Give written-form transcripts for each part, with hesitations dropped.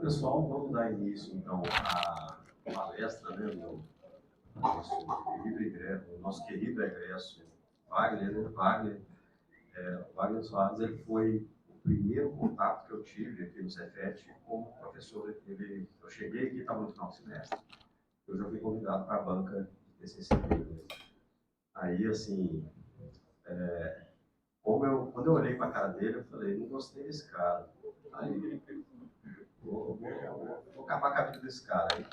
pessoal, vamos dar início então à palestra, né, do nosso querido egresso Wagner, né? Wagner Soares, ele foi o primeiro contato que eu tive aqui no Cefet como professor. Eu cheguei aqui, estava no final do semestre, eu já fui convidado para a banca de TCC dele. Aí, assim, quando eu olhei para a cara dele, eu falei, não gostei desse cara. Aí, vou acabar com a vida desse cara aí.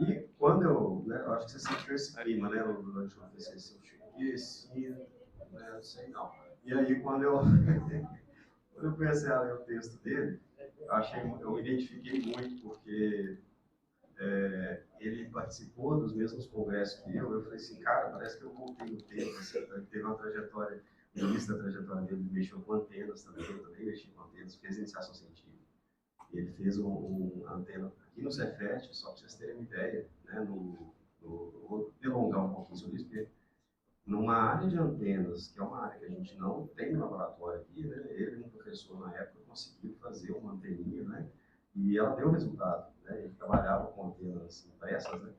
E quando eu acho que você sentiu esse clima, né, durante o TCC, eu cheguei assim, né, não sei não. E aí, quando eu comecei a ler o texto dele, eu me identifiquei muito, porque ele participou dos mesmos congressos que eu falei assim, cara, parece que eu voltei no tempo, assim, ele teve uma trajetória, no início da trajetória dele, ele mexeu com antenas também, eu também mexi com antenas, fez iniciação científica. Ele fez uma antena aqui no Cefet, só para vocês terem uma ideia, né, vou delongar um pouquinho sobre isso, porque numa área de antenas, que é uma área que a gente não tem no laboratório aqui, né, ele, um professor na época, conseguiu fazer uma anteninha, né, e ela deu resultado, né, ele trabalhava com antenas impressas, né,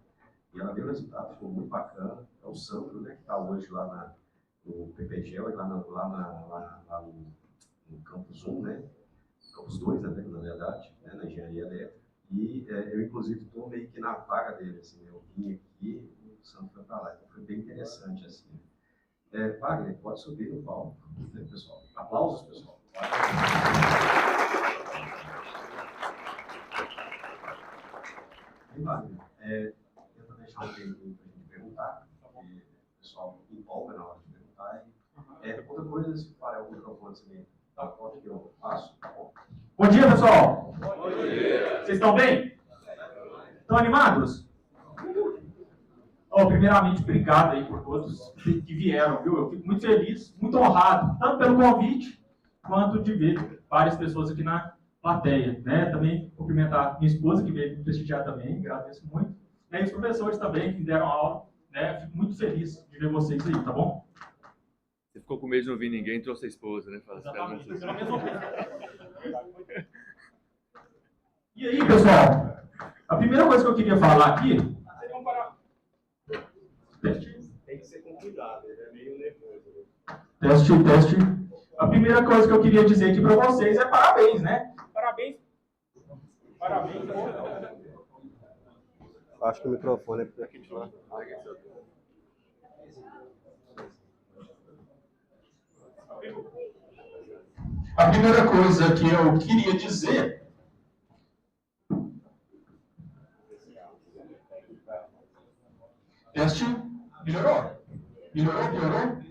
e ela deu resultado, ficou muito bacana. É o Sandro, né, que está hoje lá no PPGEL, e lá no Campus 1, né, Campus 2, né, na verdade, né, na engenharia elétrica. E eu, inclusive, estou meio que na vaga dele, assim, eu vim aqui e o Santos foi para lá, então foi bem interessante, assim. Wagner, pode subir no palco, né, pessoal? Aplausos, pessoal. E, Wagner, tenta deixar um tempinho para a gente perguntar, porque o pessoal empolga na hora de perguntar. Outra coisa, se parar o microfone, assim, tá forte que eu faço, tá bom? Bom dia, pessoal! Bom dia! Vocês estão bem? Estão animados? Primeiramente, obrigado aí por todos que vieram, viu? Eu fico muito feliz, muito honrado, tanto pelo convite, quanto de ver várias pessoas aqui na plateia, né? Também cumprimentar minha esposa, que veio me prestigiar também, agradeço muito. E os professores também, que deram aula, né? Fico muito feliz de ver vocês aí, tá bom? Você ficou com medo de não ouvir ninguém, trouxe a esposa, né? Exatamente, E aí, pessoal, a primeira coisa que eu queria falar aqui seria um para... Tem que ser com cuidado, ele é meio nervoso. Teste. A primeira coisa que eu queria dizer aqui para vocês é parabéns, né? Parabéns. Acho que o microfone é para aqui. A primeira coisa que eu queria dizer... Teste. Melhorou? Piorou?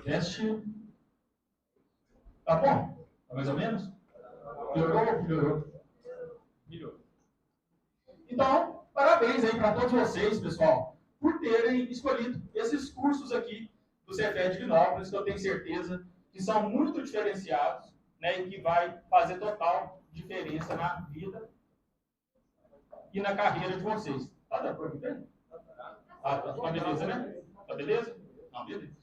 Teste. Tá bom? Tá mais ou menos? Melhorou? Então, parabéns aí para todos vocês, pessoal, por terem escolhido esses cursos aqui do Cefet de Divinópolis, que eu tenho certeza que são muito diferenciados, né, e que vai fazer total diferença na vida e na carreira de vocês. Tá dando para entender? Tá beleza, né? Tá beleza? Não, beleza.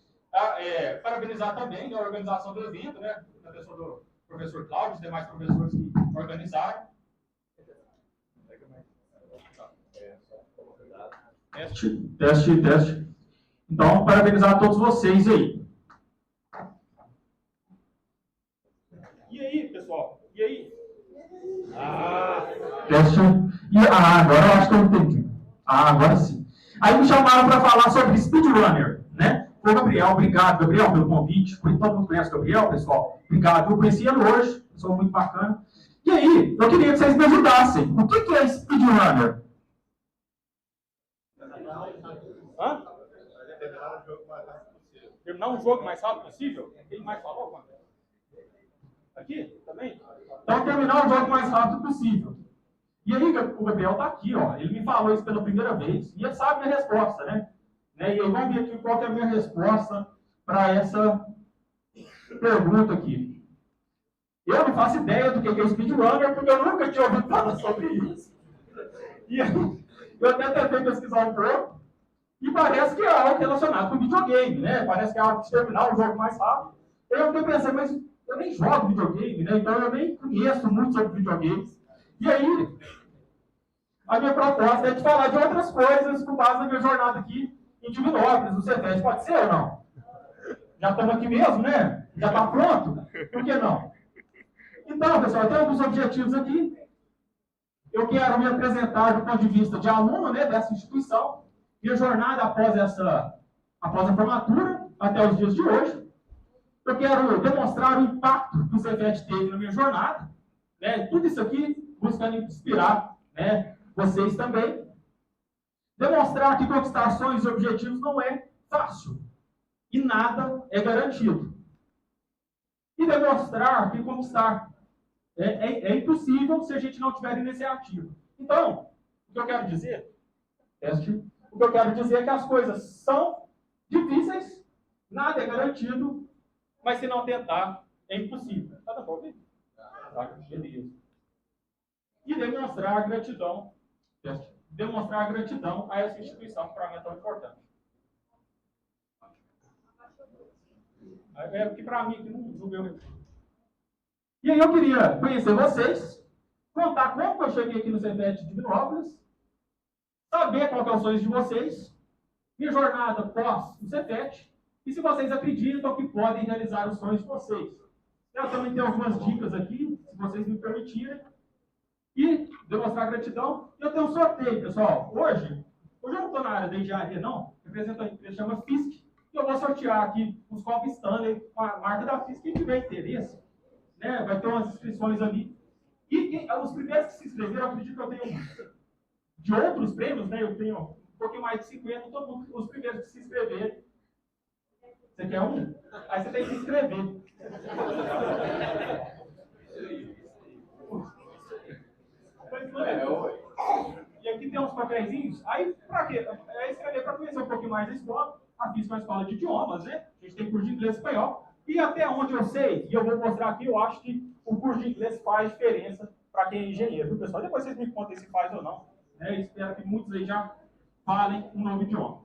Parabenizar também a organização do evento, né? A pessoa do professor Cláudio, os demais professores que organizaram. Teste. Então, parabenizar a todos vocês aí. E aí, pessoal? Teste. Agora eu acho que eu entendi. Agora sim. Aí me chamaram para falar sobre speedrunner, né? Ô, Gabriel, obrigado, Gabriel, pelo convite. Todo mundo conhece o Gabriel, pessoal? Obrigado. Eu conheci ele hoje, pessoa muito bacana. E aí, eu queria que vocês me ajudassem. O que é speedrunner? Hã? Terminar um jogo mais rápido possível? Quem mais falou, mano? Aqui? Também? Então, terminar o jogo mais rápido possível. E aí, o Gabriel tá aqui, ó. Ele me falou isso pela primeira vez. E ele sabe a minha resposta, né? E aí, vamos ver aqui qual que é a minha resposta para essa pergunta aqui. Eu não faço ideia do que é speedrunner, porque eu nunca tinha ouvido falar sobre isso. E aí, eu até tentei pesquisar um pouco. E parece que é algo relacionado com videogame, né? Parece que é algo de terminar um jogo mais rápido. Eu fiquei pensando, mas eu nem jogo videogame, né? Então eu nem conheço muito sobre videogames. E aí, a minha proposta é de falar de outras coisas com base na minha jornada aqui em Divinópolis, no Cefet. Pode ser ou não? Já estamos aqui mesmo, né? Já está pronto? Por que não? Então, pessoal, eu tenho alguns objetivos aqui. Eu quero me apresentar do ponto de vista de aluno, né, dessa instituição. Minha jornada após a formatura, até os dias de hoje. Eu quero demonstrar o impacto que o Cefet teve na minha jornada. Né? Tudo isso aqui buscando inspirar, né, vocês também. Demonstrar que conquistar sonhos e objetivos não é fácil. E nada é garantido. E demonstrar que conquistar é impossível se a gente não tiver iniciativa. Então, o que eu quero dizer, o que eu quero dizer é que as coisas são difíceis, nada é garantido, mas se não tentar, é impossível. Tá bom, ouvir? Tá, beleza. E demonstrar gratidão a essa instituição que para mim é tão importante. É que para mim que não julgueu. E aí eu queria conhecer vocês, contar como eu cheguei aqui no Cefet de Divinópolis, saber qual que é os sonhos de vocês, minha jornada pós o Cefet, e se vocês acreditam que podem realizar os sonhos de vocês. Eu também tenho algumas dicas aqui, se vocês me permitirem. E demonstrar gratidão. Eu tenho um sorteio, pessoal. Hoje eu não estou na área da engenharia, não. Represento a empresa, chama Fisk. E eu vou sortear aqui uns copos Stanley com a marca da Fisk. Quem tiver interesse, né, vai ter umas inscrições ali. E os primeiros que se inscreveram, eu acredito que eu tenho de outros prêmios, né? Eu tenho um pouquinho mais de 50, todo mundo, os primeiros que se inscreverem. Você quer um? Aí você tem que se inscrever. E aqui tem uns papeizinhos. Aí, para quê? É escrever para conhecer um pouquinho mais da escola. A Fisk é uma escola de idiomas, né? A gente tem curso de inglês e espanhol. E até onde eu sei, e eu vou mostrar aqui, eu acho que o curso de inglês faz diferença para quem é engenheiro, viu, pessoal? Depois vocês me contem se faz ou não. Né? Espero que muitos aí já falem um novo idioma.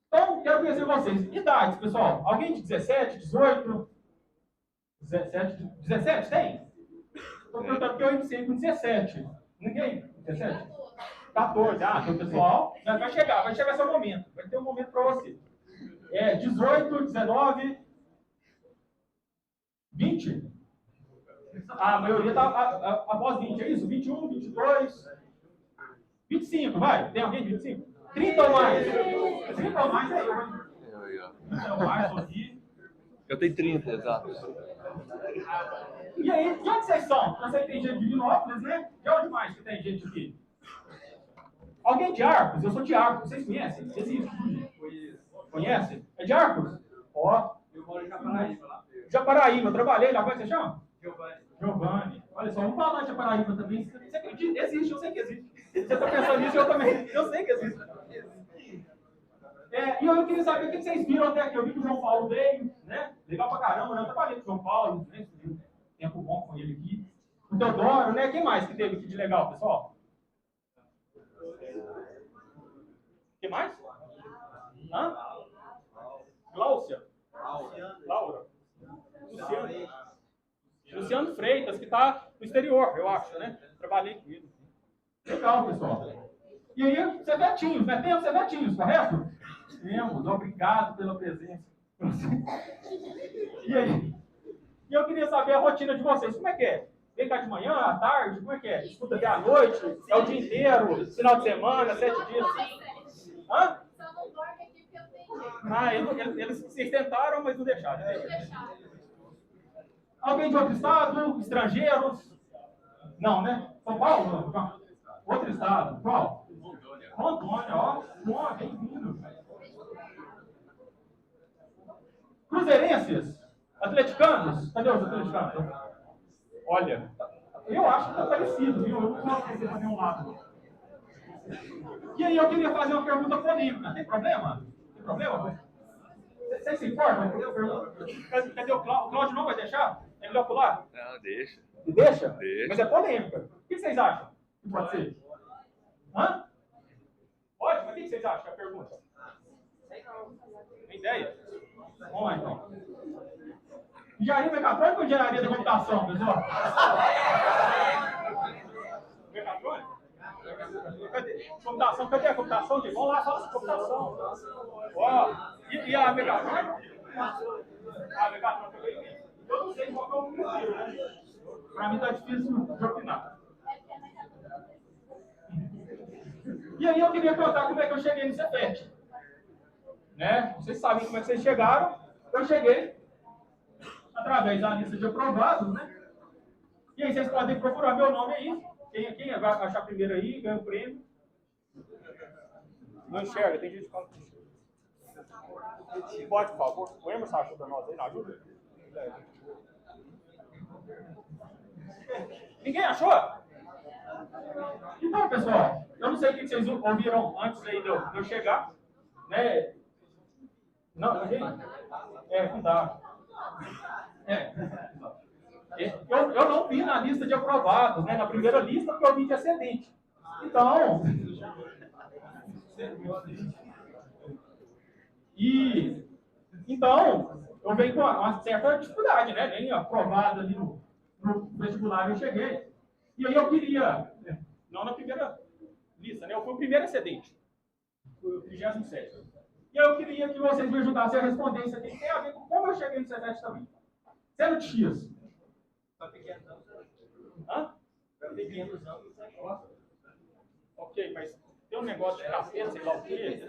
Então, quero conhecer vocês. Idades, pessoal. Alguém de 17, 18? 17 tem? Estou perguntando porque eu iniciei com 17. Ninguém? 17? 14. Ah, então, pessoal, vai chegar seu momento. Vai ter um momento para você. 18, 19, 20? A maioria está após 20, é isso? 21, 22, 25, vai. Tem alguém de 25? 30 ou mais? 30 ou mais é eu, hein? 30 ou mais, aqui. Eu tenho 30, exato. E aí, de onde vocês são? Eu sei que tem gente de Divinópolis, né? De onde mais que tem gente aqui? Alguém de Arcos? Eu sou de Arcos. Vocês conhecem? Existe? Conhece? É de Arcos? Ó. Eu moro em Japaraíba, lá. Japaraíba, eu trabalhei lá. Como é que você chama? Giovanni. Olha só, vamos falar de Japaraíba também. Você acredita? Existe, eu sei que existe. Você está pensando nisso, eu também. Eu sei que existe. E eu queria saber o que vocês viram até aqui. Eu vi que o João Paulo veio, né? Legal pra caramba, né? Eu trabalhei com o João Paulo, né? Tempo bom com ele aqui. O Teodoro, né? Quem mais que teve aqui de legal, pessoal? Quem mais? Hã? Gláucia? Laura? Luciano Freitas, que está no exterior, eu acho, né? Trabalhei com ele. Legal, pessoal. E aí, Cevetinhos, né? Temos Cevetinhos, correto? Temos, obrigado pela presença. E aí? E eu queria saber a rotina de vocês. Como é que é? Vem cá de manhã, à tarde? Como é que é? Escuta até à noite? É o dia inteiro? Final de semana? 7 dias? Hã? Só não dorme aqui porque eu tenho jeito. Ah, eles tentaram, mas não deixaram. Alguém de outro estado? Estrangeiros? Não, né? São Paulo? Não. Outro estado. Qual? Rondônia, ó. Bom, bem-vindo. Cruzeirenses? Atleticanos? Cadê os atleticanos? Olha, eu acho que tá parecido, viu? Eu não posso fazer para nenhum lado. E aí eu queria fazer uma pergunta polêmica. Tem problema? Tem problema? Vocês se importam? Cadê o Cláudio? O Cláudio não vai deixar? É melhor pular? Não, deixa. Deixa? Deixa. Mas é polêmica. O que vocês acham? Que pode ser? Hã? Pode? Mas o que vocês acham que é a pergunta? Tem ideia? Vamos lá, então. Engenharia mecatrônica ou engenharia da computação, pessoal? Mecatrônica? Cadê? Computação, cadê a computação, gente? Vamos lá, fala de computação. Ó, e a mecatrônica? A mecatrônica veio bem. Eu não sei qual que é o motivo, né? Pra mim tá difícil de opinar. E aí eu queria contar como é que eu cheguei no Cefet. Né? Vocês sabem como é que vocês chegaram. Eu cheguei através da lista de aprovados, né? E aí vocês podem procurar meu nome aí. Quem vai achar primeiro aí, ganha o prêmio. Não enxerga, tem gente que fala. Pode, por favor. O Emerson ajuda nós aí, não ajuda? Ninguém achou? Então, pessoal, eu não sei o que vocês ouviram antes aí de eu chegar, né? Não, ninguém? Não dá. Eu não vi na lista de aprovados, né? Na primeira lista, porque eu vi de excedente. Então, eu venho com uma certa dificuldade, né? Nem aprovado ali no vestibular eu cheguei. E aí eu queria, não na primeira lista, né? Eu fui o primeiro excedente. Fui o 37º. E aí eu queria que vocês me ajudassem a responder isso aqui, que tem a ver com como eu cheguei no Cefet também. Sendo X. Hã? Pequenos anos. Ok, mas tem um negócio de café, sei lá o quê.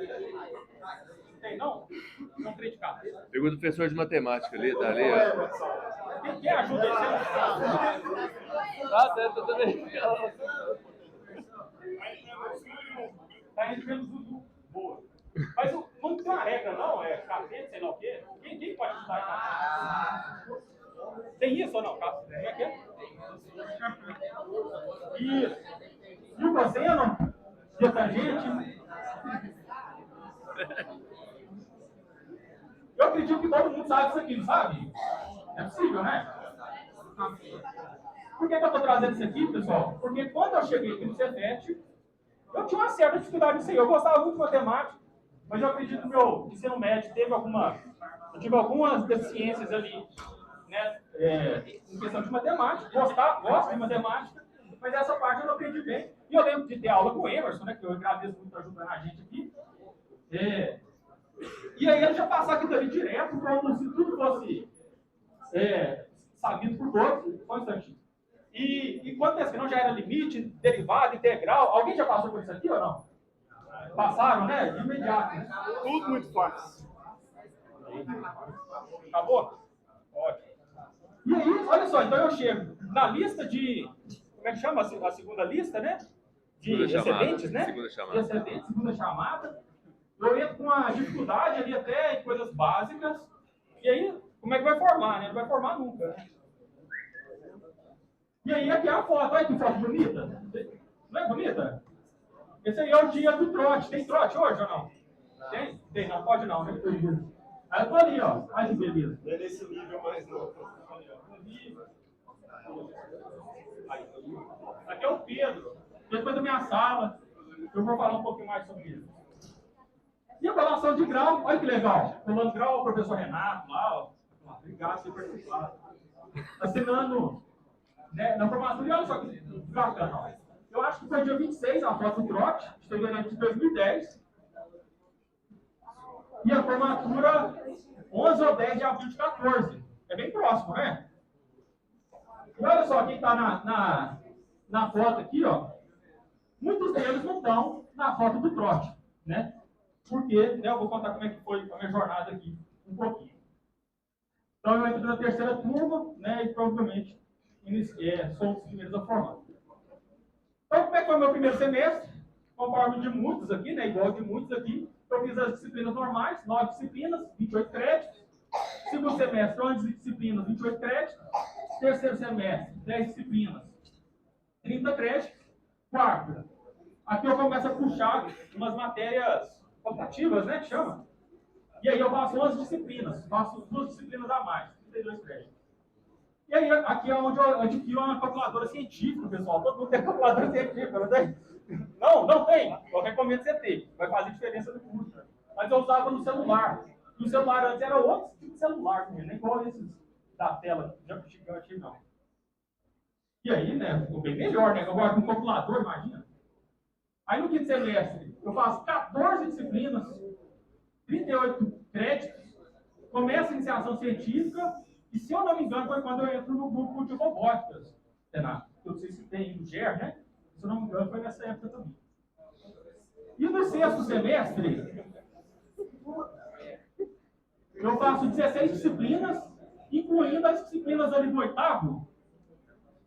Tem não? Não tem de café. Pergunta do professor de matemática ali, tá ali, ó. Quem ajuda ele? Ah, tá também. Tá indo pelo Zuzu. Boa. Mas não tem uma regra, não? É café, sei lá o quê? Quem pode ajudar café? Tem isso ou não? Como é que é? Isso. E o cosseno? E a tangente? Eu acredito que todo mundo sabe isso aqui, não sabe? É possível, né? Por que eu estou trazendo isso aqui, pessoal? Porque quando eu cheguei aqui no Cefet, eu tinha uma certa dificuldade nisso aí. Eu gostava muito de matemática, mas eu acredito que o meu ensino médio eu tive algumas deficiências ali, né? Em questão de matemática. Gosto de matemática, mas essa parte eu não aprendi bem. E eu lembro de ter aula com o Emerson, né? Que eu agradeço muito por ajudar a gente aqui. E aí ele já passar aqui dali direto, como se tudo fosse sabido por todos. Só um instantinho. E quando pensa que não já era limite, derivada, integral, alguém já passou por isso aqui ou não? Passaram, né? De imediato. Né? Tudo muito fácil. Acabou? Ótimo. E aí, olha só, então eu chego na lista de... Como é que chama a segunda lista, né? De excedentes, né? Segunda chamada. De excedentes, segunda chamada. Eu entro com uma dificuldade ali até em coisas básicas. E aí, como é que vai formar, né? Não vai formar nunca. Né? E aí, aqui é a foto. Olha que foto bonita. Não é bonita? Esse aí é o dia do trote. Tem trote hoje ou não? Tem? Tem, não pode não, né? Aí eu tô ali, ó. Olha que beleza. Não é nesse nível mais não. Aqui é o Pedro. Depois da minha sala, eu vou falar um pouquinho mais sobre isso. E a colação de grau, olha que legal. Colando grau ao professor Renato lá, ó. Obrigado por participar. Assinando, né, na formatura, e olha só que bacana, ó. Eu acho que foi dia 26 a foto do trote, de fevereiro de 2010. E a formatura 11 ou 10 de abril de 14. É bem próximo, né? E olha só quem está na foto aqui, ó. Muitos deles não estão na foto do trote, né? Porque, né, eu vou contar como é que foi a minha jornada aqui, um pouquinho. Então, eu entro na terceira turma, né, e provavelmente sou um dos primeiros a formar. Então, como é que foi o meu primeiro semestre? Conforme de muitos aqui, né, igual de muitos aqui, eu fiz as disciplinas normais, 9 disciplinas, 28 créditos. Segundo semestre, 11 disciplinas, 28 créditos. Terceiro semestre, 10 disciplinas, 30 créditos. Quarto, aqui eu começo a puxar umas matérias optativas, né, que chama. E aí eu faço 11 disciplinas, faço 2 disciplinas a mais, 32 créditos. E aí, aqui é onde eu adquiro uma calculadora científica, pessoal. Todo mundo tem calculadora científica, não tem? Não tem. Eu recomendo você ter. Vai fazer diferença no curso. Mas eu usava no celular. No celular antes era outro tipo de celular, nem igual esses da tela gigante, não. E aí, né, ficou bem melhor, né? Agora com calculador, imagina. Aí no quinto semestre, eu faço 14 disciplinas, 38 créditos, começo a iniciação científica, e se eu não me engano, foi quando eu entro no grupo de robóticas, Renato. Eu não sei se tem o GER, né? Se eu não me engano, foi nessa época também. E no sexto semestre, eu faço 16 disciplinas, incluindo as disciplinas ali do oitavo.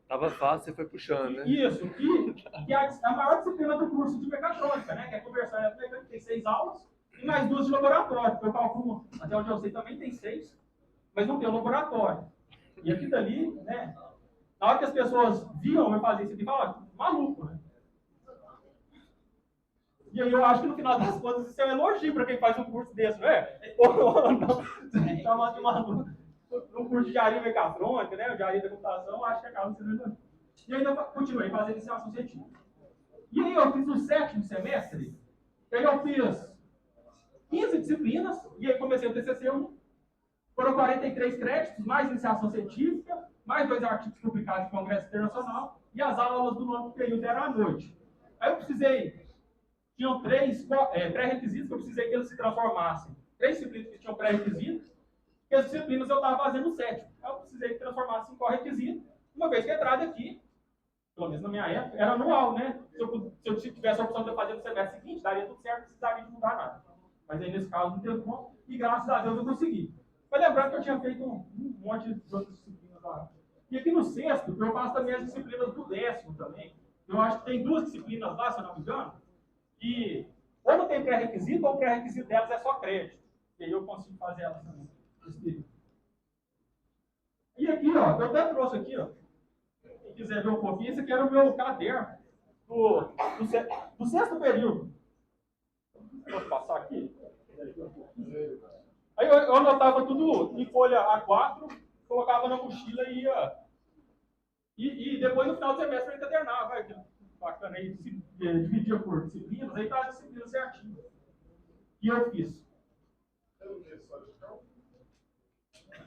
Tava fácil, você foi puxando, né? Isso, que é a maior disciplina do curso de mecatrônica, né? Que é conversão eletromecânica, tem 6 aulas, e mais 2 de laboratório, que eu calculo, até onde eu sei também tem 6, mas não tem o laboratório. E aqui dali, né? Na hora que as pessoas viam eu fazer isso aqui, falavam, maluco, né? E aí eu acho que no final das contas isso é um elogio para quem faz um curso desse, não é? Ou não, chamar de maluco. No curso de engenharia mecatrônica, né? Engenharia da computação, eu acho que acaba sendo elogio. E ainda continuei fazendo iniciação científica. E aí eu fiz o sétimo semestre, aí eu fiz 15 disciplinas, e aí comecei o TCC1. Foram 43 créditos, mais iniciação científica, mais 2 artigos publicados em Congresso Internacional, e as aulas do nono período eram à noite. Aí eu precisei, tinham 3 pré-requisitos que eu precisei que eles se transformassem. 3 disciplinas que tinham pré-requisitos, e as disciplinas eu estava fazendo o sétimo. Aí eu precisei que transformasse em correquisito, uma vez que a entrada aqui, pelo menos na minha época, era anual, né? Se eu tivesse a opção de eu fazer no semestre seguinte, daria tudo certo, não precisaria de mudar nada. Mas aí nesse caso não teve como, e graças a Deus eu consegui. Mas lembrando que eu tinha feito um monte de outras disciplinas lá. E aqui no sexto, eu faço também as disciplinas do décimo também. Eu acho que tem 2 disciplinas lá, se eu não me engano, e ou não tem pré-requisito, ou o pré-requisito delas é só crédito. E aí eu consigo fazer elas também. E aqui, ó, eu até trouxe aqui, ó. Quem quiser ver um pouquinho, esse aqui era o meu caderno do sexto período. Posso passar aqui? Aí eu anotava tudo em folha A4, colocava na mochila e ia. E depois no final do semestre eu encadernava. Vai, que bacana aí, dividia por disciplinas, aí tá as disciplinas certinhas. E eu fiz.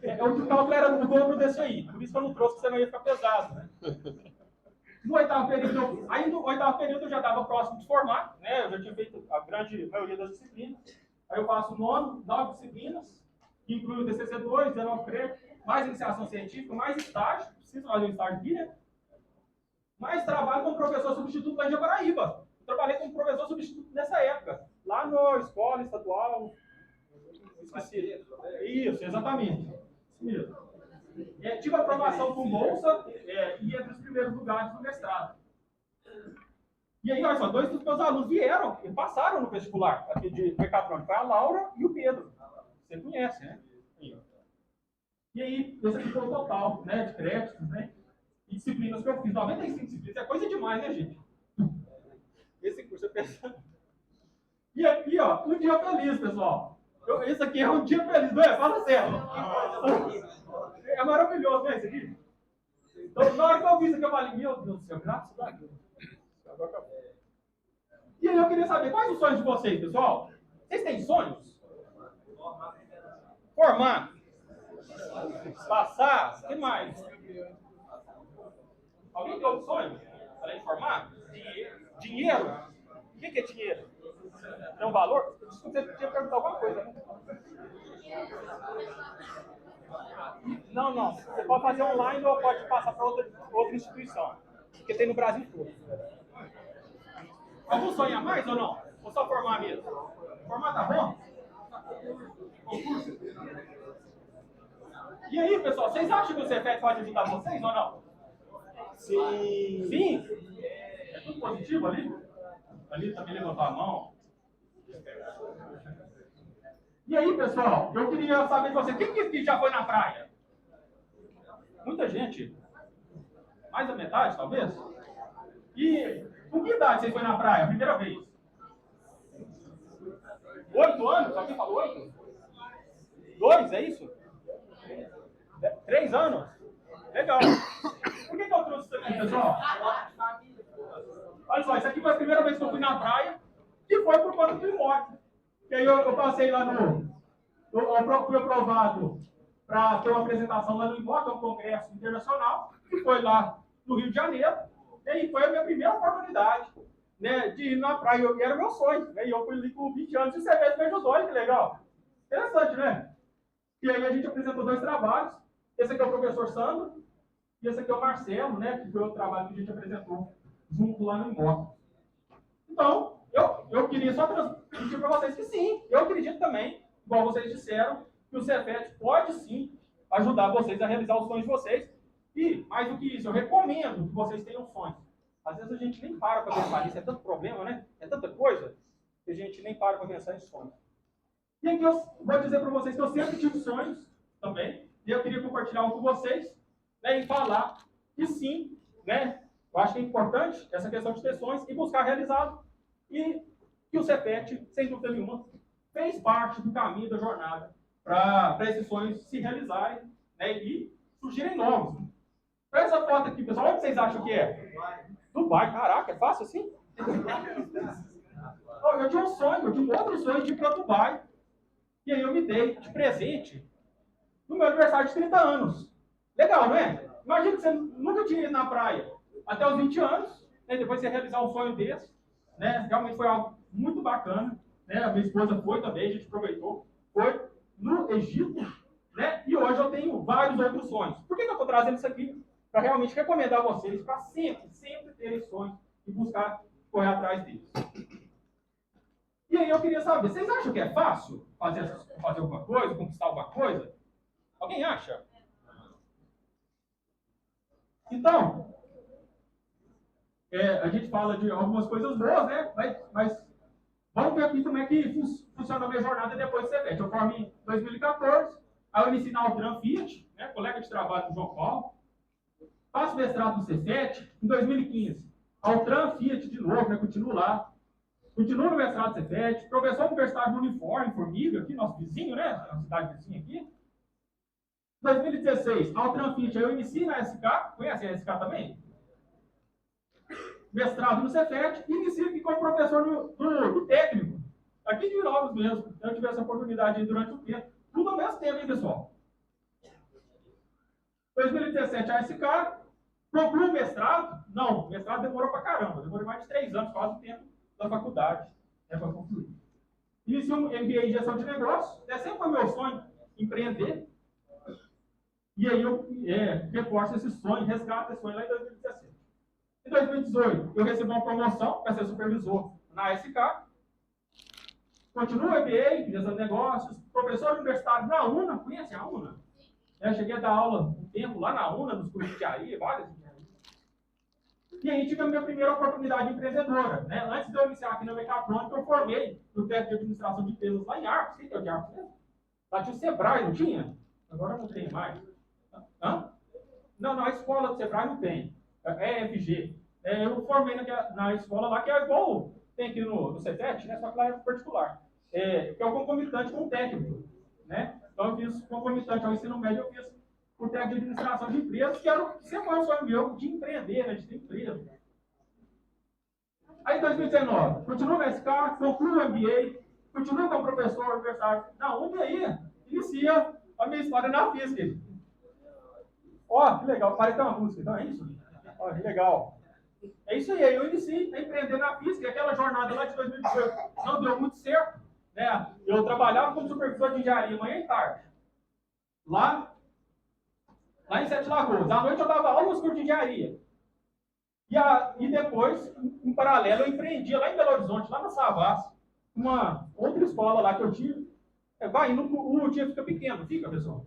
O de cálculo era o dobro desse aí, por isso que eu não trouxe, que você não ia ficar pesado, né? No oitavo período eu já estava próximo de formar, né? Eu já tinha feito a grande maioria das disciplinas. Aí eu faço 9 disciplinas, que inclui o TCC2, 19 créditos, mais iniciação científica, mais estágio, preciso fazer um estágio aqui, né? Mais trabalho como professor substituto lá em Paraíba. Eu trabalhei como professor substituto nessa época, lá na escola estadual. Esqueci. Isso, exatamente. Isso mesmo. Tive aprovação com bolsa e entre os primeiros lugares do mestrado. E aí, olha só, 2 dos meus alunos vieram e passaram no vestibular aqui de mecatrônica. Foi a Laura e o Pedro. Você conhece, né? E aí, esse aqui foi o total, né, de créditos, né? E disciplinas que eu fiz. 95 disciplinas. É coisa demais, né, gente? Esse curso é pesado. E aqui, ó, um dia feliz, pessoal. Esse aqui é um dia feliz, não é? Fala sério. É maravilhoso, né, esse aqui? Então, na hora que eu vi isso aqui, eu falei, meu Deus do céu, graças a Deus. E aí eu queria saber, quais os sonhos de vocês, pessoal? Vocês têm sonhos? Formar? Passar? O que mais? Alguém tem outro sonho? Além de formar? Dinheiro? O que é dinheiro? Tem um valor? Você tinha perguntado alguma coisa, né? Não. Você pode fazer online ou pode passar para outra instituição. Porque tem no Brasil todo. Algum sonho a mais ou não? Ou só formar mesmo? Formar tá bom? Concurso? E aí, pessoal, vocês acham que o Cefet pode ajudar vocês ou não? Sim. Sim? É tudo positivo ali? Ali também levantou a mão. E aí, pessoal, eu queria saber de você, quem já foi na praia? Muita gente. Mais da metade, talvez? E com que idade você foi na praia? A primeira vez? 8 anos? Alguém falou 8? 2, é isso? 3 anos? Legal. pessoal. Olha só, isso aqui foi a primeira vez que eu fui na praia, que foi por conta do IMOC. E aí eu passei lá fui aprovado para ter uma apresentação lá no IMOC, que é um congresso internacional, que foi lá no Rio de Janeiro. E aí foi a minha primeira oportunidade, né, de ir na praia. E era o meu sonho. Né, e eu fui ali com 20 anos e o CEFET me ajudou, olha que legal. Interessante, né? E aí a gente apresentou 2 trabalhos. Esse aqui é o professor Sandro e esse aqui é o Marcelo, né, que foi o trabalho que a gente apresentou junto lá no IMOC. Então, eu queria só transmitir para vocês que sim, eu acredito também, igual vocês disseram, que o CEFET pode sim ajudar vocês a realizar os sonhos de vocês. E, mais do que isso, eu recomendo que vocês tenham sonhos. Às vezes a gente nem para pensar nisso, é tanto problema, né? É tanta coisa, que a gente nem para pensar em sonhos. E aqui eu vou dizer para vocês que eu sempre tive sonhos também, e eu queria compartilhar um com vocês, né, e falar que sim, né, eu acho que é importante essa questão de ter sonhos e buscar realizá-los, e que o CEFET, sem dúvida nenhuma, fez parte do caminho da jornada para esses sonhos se realizarem, né, e surgirem novos. Para essa foto aqui, pessoal, onde vocês acham que é? Dubai, caraca, é fácil assim? Eu tinha um sonho, eu tinha um outro sonho de ir para Dubai. E aí eu me dei de presente no meu aniversário de 30 anos. Legal, não é? Imagina que você nunca tinha ido na praia até os 20 anos, né? Depois você realizar um sonho desse, né? Realmente foi algo muito bacana, né? A minha esposa foi também, a gente aproveitou. Foi no Egito, né? E hoje eu tenho vários outros sonhos. Por que eu estou trazendo isso aqui? Para realmente recomendar a vocês para sempre terem sonhos e buscar correr atrás deles. E aí eu queria saber, vocês acham que é fácil fazer alguma coisa, conquistar alguma coisa? Alguém acha? Então, a gente fala de algumas coisas boas, né? Mas vamos ver aqui como é que funciona a minha jornada depois do CEFET. Eu formei em 2014, aí eu iniciei na Altran Fiat, né? Colega de trabalho do João Paulo. Faço mestrado no CEFET em 2015. Altran Fiat de novo, né? Continuo lá. Continuo no mestrado do CEFET, professor universitário do Uniforme, Formiga, aqui, nosso vizinho, né? A cidade vizinha aqui. Em 2016, Altran Fiat, eu iniciei na SK, conhece a SK também? Mestrado no CEFET, e iniciei aqui como professor do técnico, aqui de Virópolis mesmo. Eu tive essa oportunidade aí durante o tempo, tudo ao mesmo tempo, hein, pessoal? 2017, a SK, concluí o mestrado? Não, o mestrado demorou pra caramba, demorou mais de 3 anos, quase o tempo da faculdade, para concluir. Iniciei um MBA em gestão de negócios, sempre foi meu sonho empreender. E aí eu reforço esse sonho, resgato esse sonho lá em 2017. Em 2018, eu recebi uma promoção para ser supervisor na SK. Continuo o MBA em gestão de negócios, professor universitário na UNA, conhece a UNA? Eu cheguei a dar aula um tempo lá na UNA, nos cursos de engenharia, várias engenharias. E aí tive a minha primeira oportunidade empreendedora. Né? Antes de eu iniciar aqui na Mecatrônica, eu formei no técnico de administração de empresas lá em Arcos. Quem que é o de Arcos mesmo? Lá tinha o Sebrae, não tinha? Agora não tem mais. Hã? Não, a escola do Sebrae não tem. É EFG. Eu formei na escola lá, que é igual tem aqui no CEFET, né? Só que lá é particular. Que é o concomitante com o técnico. Né? Então eu fiz concomitante ao ensino médio, eu fiz o técnico de administração de empresas, que sempre foi um sonho meu de empreender, né, de ter empresa. Aí em 2019, continuo na SK, concluo o MBA, continuo como professor universitário na UNB, e aí inicia a minha história na física. Ó, que legal, parece que é uma música, então é isso? Ó, que legal. É isso aí, eu iniciei a empreender na física, aquela jornada lá de 2018 não deu muito certo, né? Eu trabalhava como supervisor de engenharia manhã e tarde. Lá em Sete Lagoas. À noite eu dava aula nos cursos de engenharia. E depois, em paralelo, eu empreendia lá em Belo Horizonte, lá na Savassi, uma outra escola lá que eu tive. O dia fica pequeno, fica, pessoal.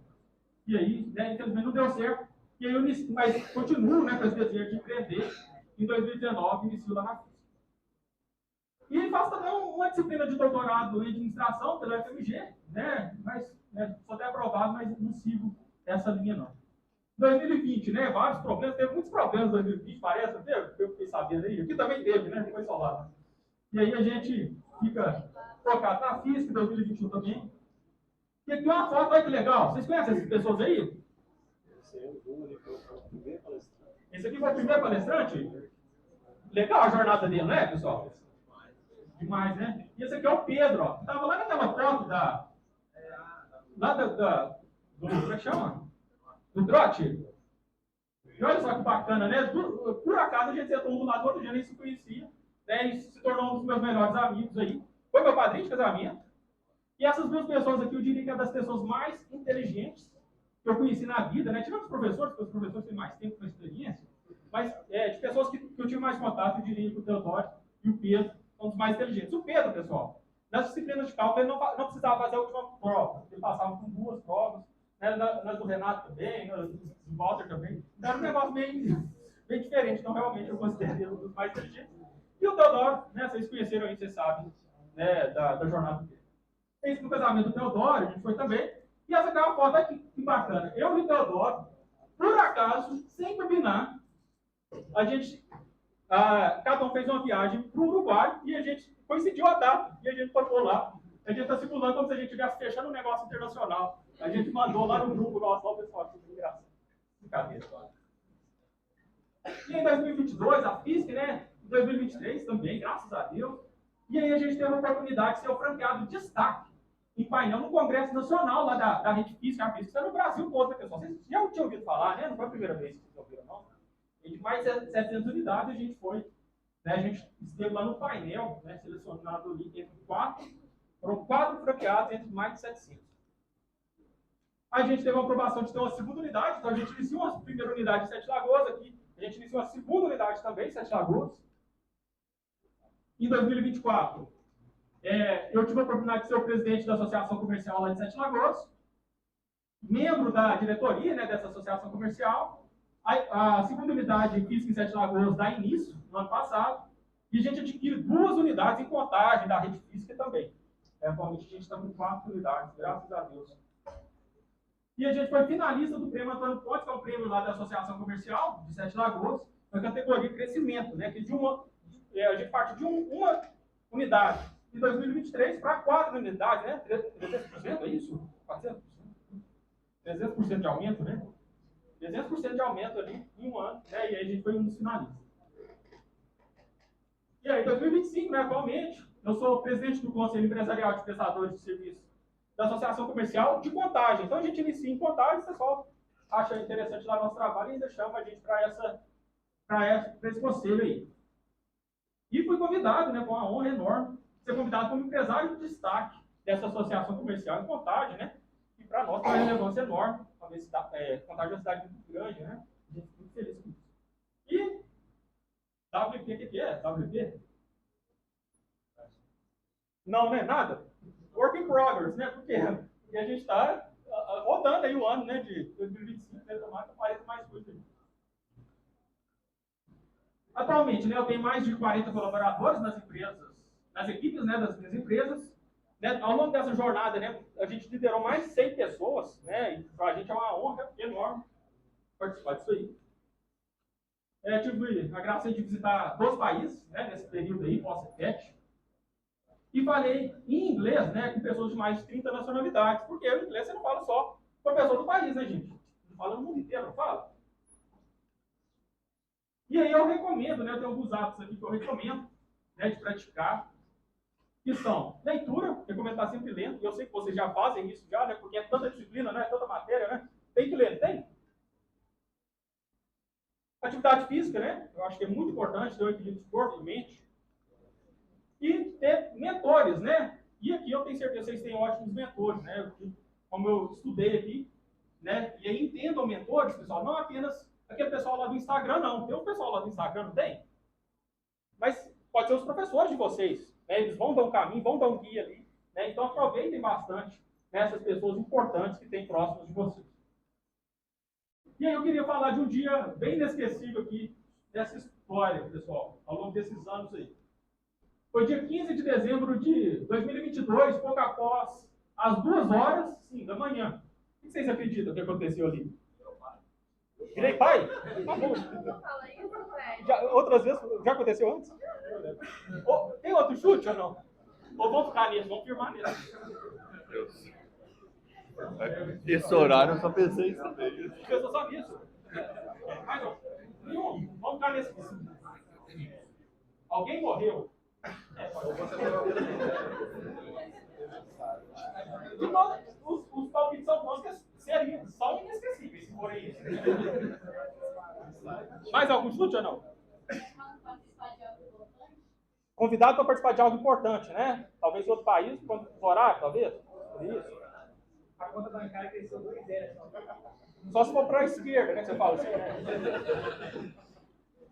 E aí, né, infelizmente não deu certo. E aí mas continuo, né, com esse desejo de empreender. Em 2019, inicio lá na física. E faço também uma disciplina de doutorado em administração pela FMG, né, mas só até aprovado, mas não sigo essa linha não. 2020, né? Vários problemas, teve muitos problemas em 2020, parece, não teve? Eu fiquei sabendo aí. Aqui também teve, né? Foi só lá. E aí a gente fica focado na física, 2021 também. E aqui uma foto, olha que legal. Vocês conhecem essas pessoas aí? Esse aqui foi o primeiro palestrante? Legal a jornada dele, não é, pessoal? Demais, né? E esse aqui é o Pedro, ó. Tava lá naquela foto como é que chama? Do trote. E olha só que bacana, né? Por acaso a gente sentou um do lado do outro, já nem se conhecia, né? E se tornou um dos meus melhores amigos aí. Foi meu padrinho de casamento. E essas duas pessoas aqui, eu diria que é das pessoas mais inteligentes que eu conheci na vida, né? Tirando os professores, porque os professores têm mais tempo com experiência, mas de pessoas que eu tive mais contato, eu diria que o Teodoro e o Pedro são os mais inteligentes. O Pedro, pessoal, nas disciplinas de cálculo, ele não precisava fazer a última prova. Ele passava com 2 provas, né? Nas do Renato também, nas do Walter também. Então era um negócio bem diferente. Então, realmente, eu considero ele um dos mais inteligentes. E o Teodoro, né? Vocês conheceram aí, vocês sabem, né? Da jornada dele. Fez no casamento do Teodoro, a gente foi também. E essa aqui é uma foto aqui, que bacana. Eu e o Teodoro, por acaso, sem combinar, a gente, cada um fez uma viagem para o Uruguai e a gente coincidiu a data. E a gente tocou lá. A gente está simulando como se a gente estivesse fechando um negócio internacional. A gente mandou lá no grupo nosso, ó, pessoal, que engraçado. Brincadeira, claro. E em 2022, a FISC, né? Em 2023 também, graças a Deus. E aí a gente teve a oportunidade de ser o franqueado de destaque em painel no Congresso Nacional lá da Rede Física. A Física está no Brasil todo, né, pessoal? Vocês já tinham ouvido falar, né? Não foi a primeira vez que vocês ouviram, não. E de mais de 700 unidades a gente foi. Né? A gente esteve lá no painel, né, selecionado ali entre 4, foram 4 franqueados entre mais de 700. A gente teve a aprovação de ter uma segunda unidade, então a gente iniciou uma primeira unidade em 7 Lagoas aqui, a gente iniciou a segunda unidade também em 7 Lagoas. Em 2024, eu tive a oportunidade de ser o presidente da Associação Comercial lá de 7 Lagoas, membro da diretoria, né, dessa associação comercial. A segunda unidade física em 7 Lagoas dá início no ano passado, e a gente adquire 2 unidades em Contagem da rede física também. Atualmente a gente está com 4 unidades, graças a Deus. E a gente foi finalista do prêmio Antônio Pontes, que é um prêmio lá da Associação Comercial de 7 Lagoas, na categoria crescimento, né, que a gente parte de uma unidade em 2023 para 4 unidades, né? 300%, é isso? 400%? 300% de aumento, né? 300% de aumento ali em um ano, né? E aí a gente foi um dos finalistas. E aí, em 2025, né, atualmente, eu sou presidente do Conselho Empresarial de Prestadores de Serviços da Associação Comercial de Contagem. Então a gente inicia em Contagem, o pessoal acha interessante lá o nosso trabalho e ainda chama a gente para esse conselho aí. E fui convidado, né, com uma honra enorme, ser convidado como empresário de destaque dessa associação comercial em Contagem, né? E para nós tem uma relevância enorme. Contagem é uma cidade muito grande, né? A gente fica muito feliz com isso. E WP, o que é? WP? Não é nada? Work in progress, né? Porque a gente está rodando aí o ano, né, de 2025, né? Tomara que apareça mais coisa aí. Atualmente, né, eu tenho mais de 40 colaboradores nas empresas, nas equipes, né, das minhas empresas. Né, ao longo dessa jornada, né, a gente liderou mais de 100 pessoas, né, e para a gente é uma honra enorme participar disso aí. Tive a graça de visitar 2 países, né, nesse período aí, pós-CETEC, e falei em inglês, né, com pessoas de mais de 30 nacionalidades, porque o inglês você não fala só com a pessoa do país, né, gente? Você fala no mundo inteiro, não fala? E aí eu recomendo, né, eu tenho alguns hábitos aqui que eu recomendo, né, de praticar, que são leitura, recomendo estar sempre lendo, e eu sei que vocês já fazem isso já, né, porque é tanta disciplina, né, é tanta matéria, né, tem que ler, tem? Atividade física, né, eu acho que é muito importante ter um equilíbrio de corpo e mente, e ter mentores, né, e aqui eu tenho certeza que vocês têm ótimos mentores, né, como eu estudei aqui, né, e aí entendam mentores, pessoal, não apenas aquele pessoal lá do Instagram, não. Tem um pessoal lá do Instagram, não tem? Mas pode ser os professores de vocês. Né? Eles vão dar um caminho, vão dar um guia ali. Né? Então aproveitem bastante, né, essas pessoas importantes que tem próximas de vocês. E aí eu queria falar de um dia bem inesquecível aqui, dessa história, pessoal, ao longo desses anos aí. Foi dia 15 de dezembro de 2022, pouco após as 2h, sim, da manhã. O que vocês acreditam que aconteceu ali? Virei pai? Tá bom. Fala isso, velho. Outras vezes, já aconteceu antes? Tem outro chute ou não? Ou vamos ficar nisso, vamos firmar nisso. Deus. Esse horário eu só pensei isso também. Pensou só nisso. Mais um. tocar nesse. Alguém morreu? Então, os palpites são bons, que são inesquecíveis, se forem isso. Mais algum chute ou não? Convidado para participar de algo importante, né? Talvez em outro país, quando horário, talvez. Por isso. A conta bancária cresceu 2 Só se for para a esquerda, né? Que você fala assim, né?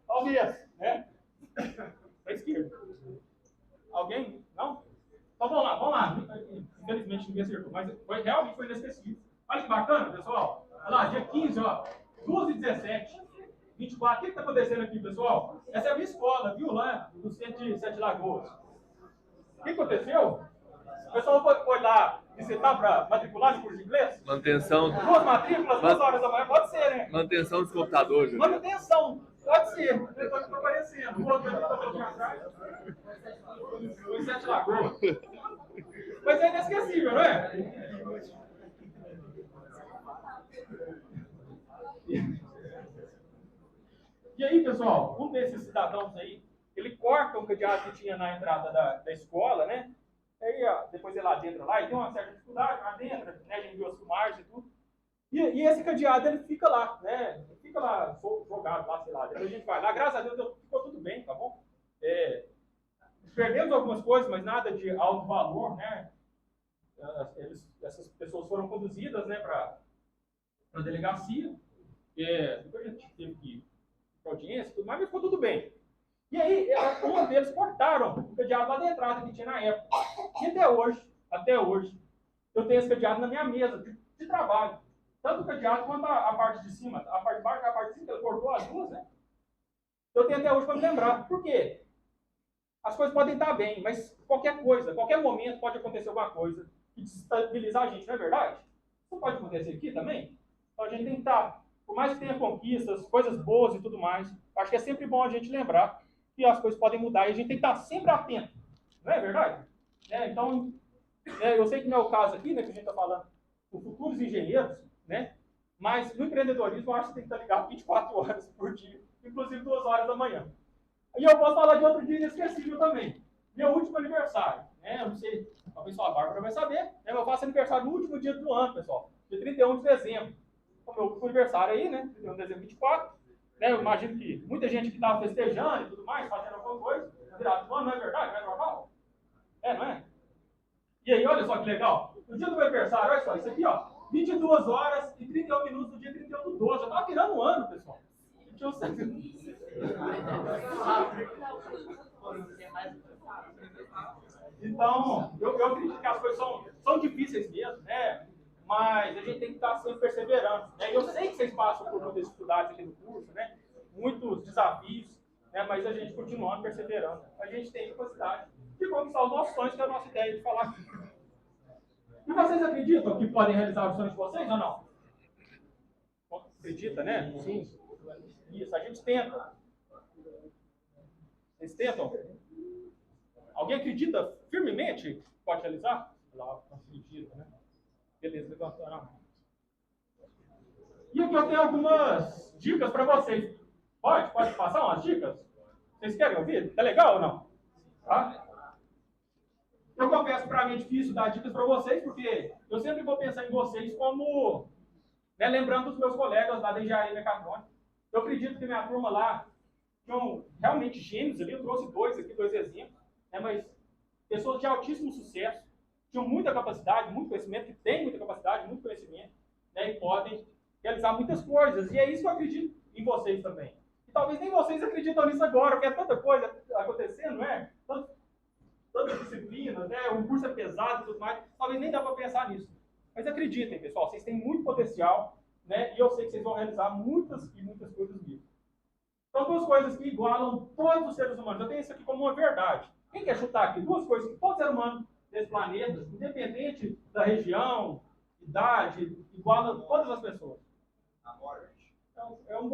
Talvez, né? Para a esquerda. Alguém? Não? Então vamos lá. Infelizmente ninguém acertou, mas realmente foi inesquecível. Olha que bacana, pessoal. Olha lá, dia 15, ó. 2h17. 24. O que está acontecendo aqui, pessoal? Essa é a minha escola, viu? Lá no centro de Sete Lagoas. O que aconteceu? O pessoal foi lá visitar para matricular no curso de inglês? Manutenção. 2 matrículas, 2 horas da manhã, pode ser, né? Manutenção dos computadores. Manutenção, pode ser. Eu estou aparecendo. O outro está falando atrás. Foi Sete Lagoas. Mas é inesquecível, não é? E aí, pessoal, um desses cidadãos aí, ele corta um cadeado que tinha na entrada da escola, né? Aí, ó, depois ele adentra lá, e tem uma certa dificuldade, adentra, né? A gente viu as filmagens e tudo. E esse cadeado, ele fica lá, né? Ele fica lá, jogado lá, sei lá. Depois a gente vai lá, graças a Deus, ficou tudo bem, tá bom? Perdemos algumas coisas, mas nada de alto valor, né? Essas pessoas foram conduzidas, né, para a delegacia. Depois a gente teve que ir para audiência, tudo mais, mas ficou tudo bem. E aí, um deles cortaram o cadeado lá da entrada que tinha na época. E até hoje, eu tenho esse cadeado na minha mesa de trabalho. Tanto o cadeado quanto a parte de cima, a parte de baixo e a parte de cima, ele cortou as duas, né? Eu tenho até hoje para me lembrar. Por quê? As coisas podem estar bem, mas qualquer momento pode acontecer alguma coisa que desestabilizar a gente, não é verdade? Isso pode acontecer aqui também. Então a gente tem que estar, por mais que tenha conquistas, coisas boas e tudo mais, acho que é sempre bom a gente lembrar que as coisas podem mudar e a gente tem que estar sempre atento. Não é verdade? Então, eu sei que não é o caso aqui, né, que a gente está falando com futuros engenheiros, né? Mas no empreendedorismo eu acho que tem que estar ligado 24 horas por dia, inclusive 2 horas da manhã. E eu posso falar de outro dia inesquecível também. Meu último aniversário, né? Eu não sei, talvez só a Bárbara vai saber, né? Eu faço aniversário no último dia do ano, pessoal, dia 31 de dezembro. O meu último aniversário aí, né? 31 de dezembro de 24. Né? Eu imagino que muita gente que estava festejando e tudo mais, fazendo alguma coisa, virado do ano, não é verdade? Não é normal? Não é? E aí, olha só que legal. No dia do meu aniversário, olha só, isso aqui, ó, 22 horas e 31 minutos do dia 31 do 12. Já estava virando um ano, pessoal. Então, eu acredito que as coisas são difíceis mesmo, né? Mas a gente tem que estar sempre perseverando. Né? Eu sei que vocês passam por muitas dificuldades aqui no curso, né? Muitos desafios, né? Mas a gente continuando perseverando. A gente tem capacidade de conquistar os nossos sonhos, que é a nossa ideia de falar. E vocês acreditam que podem realizar os sonhos de vocês ou não? Acredita, né? Sim. Isso, a gente tenta. Vocês tentam? Alguém acredita firmemente que pode realizar? Lá, acredita, né? Beleza, levantando a mão. E aqui eu tenho algumas dicas para vocês. Pode passar umas dicas? Vocês querem ouvir? Tá legal ou não? Tá? Eu confesso, para mim é difícil dar dicas para vocês, porque eu sempre vou pensar em vocês como, né, lembrando dos meus colegas lá da engenharia mecatrônica. Eu acredito que minha turma lá tinham realmente gênios ali, eu trouxe 2 exemplos, né, mas pessoas de altíssimo sucesso, tinham muita capacidade, muito conhecimento, que têm muita capacidade, muito conhecimento, né, e podem realizar muitas coisas. E é isso que eu acredito em vocês também. E talvez nem vocês acreditam nisso agora, porque é tanta coisa acontecendo, não é? Tantas disciplinas, né? O curso é pesado e tudo mais, talvez nem dá para pensar nisso. Mas acreditem, pessoal, vocês têm muito potencial, né? E eu sei que vocês vão realizar muitas e muitas coisas mesmo. São 2 coisas que igualam todos os seres humanos. Eu tenho isso aqui como uma verdade. Quem quer chutar aqui? 2 coisas que todo ser humano desse planeta, independente da região, idade, iguala todas as pessoas. A morte. Então, é um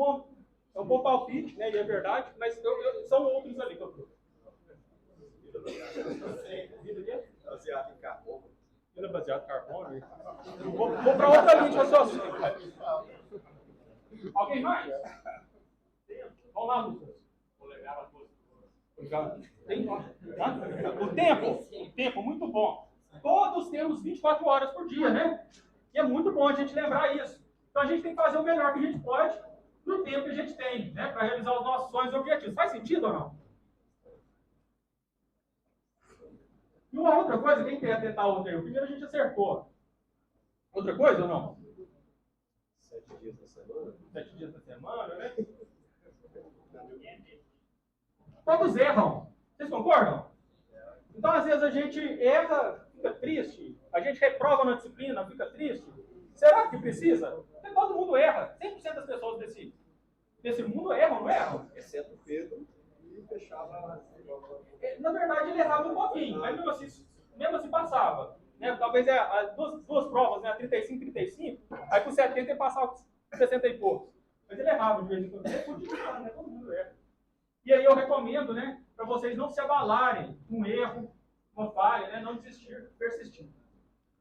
bom palpite, né? E é verdade, mas são outros ali que eu trouxe. Baseado em carbono. Vida baseado em carbono. Vou para outra linha de raciocínio. Alguém mais? Vamos Vamos lá, Lucas. O tempo, muito bom. Todos temos 24 horas por dia, né? E é muito bom a gente lembrar isso. Então a gente tem que fazer o melhor que a gente pode no tempo que a gente tem, né? Para realizar os nossos sonhos e objetivos. Faz sentido ou não? E uma outra coisa, quem quer tentar outra aí? O primeiro a gente acertou. Outra coisa ou não? 7 dias da semana. 7 dias da semana, né? Todos erram. Vocês concordam? Então, às vezes, a gente erra, fica triste. A gente reprova na disciplina, fica triste. Será que precisa? Porque todo mundo erra. 100% das pessoas desse mundo erram, não erram? Exceto o Pedro, e fechava. Na verdade, ele errava um pouquinho, mas mesmo assim passava. Né? Talvez duas provas, né? 35 e 35, aí com 70 ele passava com 60 e poucos. Mas ele errava de vez em quando. Ele podia errar, né? Todo mundo erra. E aí eu recomendo, né, para vocês não se abalarem com um erro, uma falha, né, não desistir, persistir.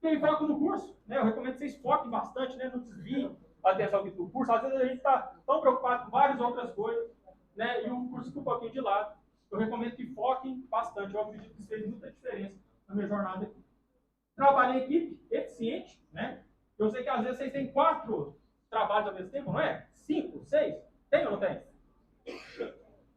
E aí foco no curso, né, eu recomendo que vocês foquem bastante, né, não desviem a atenção do curso. Às vezes a gente está tão preocupado com várias outras coisas, né, e o curso fica um pouquinho de lado. Eu recomendo que foquem bastante, eu acredito que isso fez muita diferença na minha jornada aqui. Trabalho em equipe, eficiente, né, eu sei que às vezes vocês têm 4 trabalhos ao mesmo tempo, não é? 5, 6, tem ou não tem?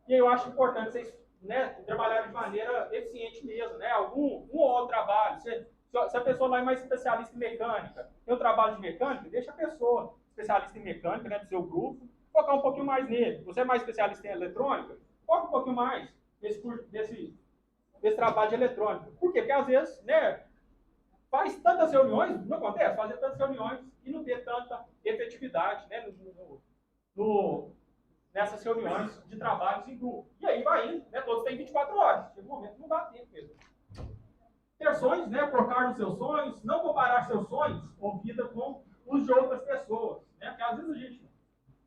E eu acho importante vocês, né, trabalharem de maneira eficiente mesmo, né? Um ou outro trabalho. Se a pessoa lá é mais especialista em mecânica, tem um trabalho de mecânica, deixa a pessoa especialista em mecânica, né, do seu grupo, focar um pouquinho mais nele. Você é mais especialista em eletrônica, foca um pouquinho mais nesse trabalho de eletrônica. Por quê? Porque às vezes, né, faz tantas reuniões, não acontece? Fazer tantas reuniões e não ter tanta efetividade, né, nessas reuniões de trabalhos em grupo. E aí vai indo, né? Todos têm 24 horas. Chega um momento que não dá tempo mesmo. Ter sonhos, né? Focar nos seus sonhos, não comparar seus sonhos ou vida com os de outras pessoas. Né? Porque às vezes a gente,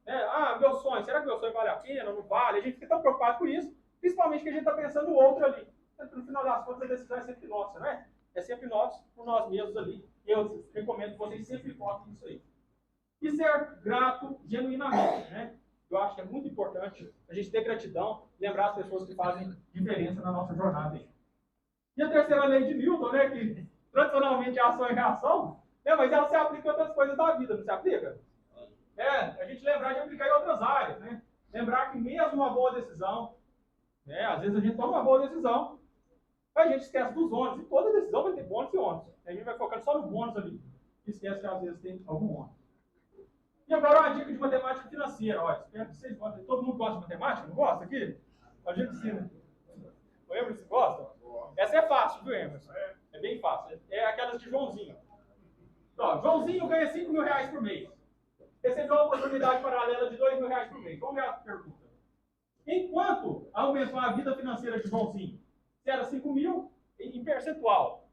né? Meu sonho, será que meu sonho vale a pena? Não vale? A gente fica tão preocupado com isso, principalmente que a gente está pensando no outro ali. No final das contas, a decisão é sempre nossa, né? É sempre nós, por nós mesmos ali. E eu recomendo que vocês sempre foquem nisso aí. E ser grato genuinamente, né? Eu acho que é muito importante a gente ter gratidão, lembrar as pessoas que fazem diferença na nossa jornada. E a terceira lei de Newton, né, que tradicionalmente é ação e reação, né, mas ela se aplica em outras coisas da vida, não se aplica? A gente lembrar de aplicar em outras áreas, né? Lembrar que mesmo uma boa decisão, né, às vezes a gente toma uma boa decisão, a gente esquece dos ônus, e toda decisão vai ter bônus e ônus. A gente vai focando só no bônus ali, e esquece que às vezes tem algum ônus. E agora uma dica de matemática financeira. Olha, espero que vocês gostem. Todo mundo gosta de matemática? Não gosta aqui? A gente ensina. O Emerson gosta? Essa é fácil, viu, Emerson? É bem fácil. É aquelas de Joãozinho. Então, Joãozinho ganha 5 mil reais por mês. Recebeu uma oportunidade paralela de 2 mil reais por mês. Vamos ver a pergunta. Em quanto aumentou a vida financeira de Joãozinho? Se era 5 mil, em percentual?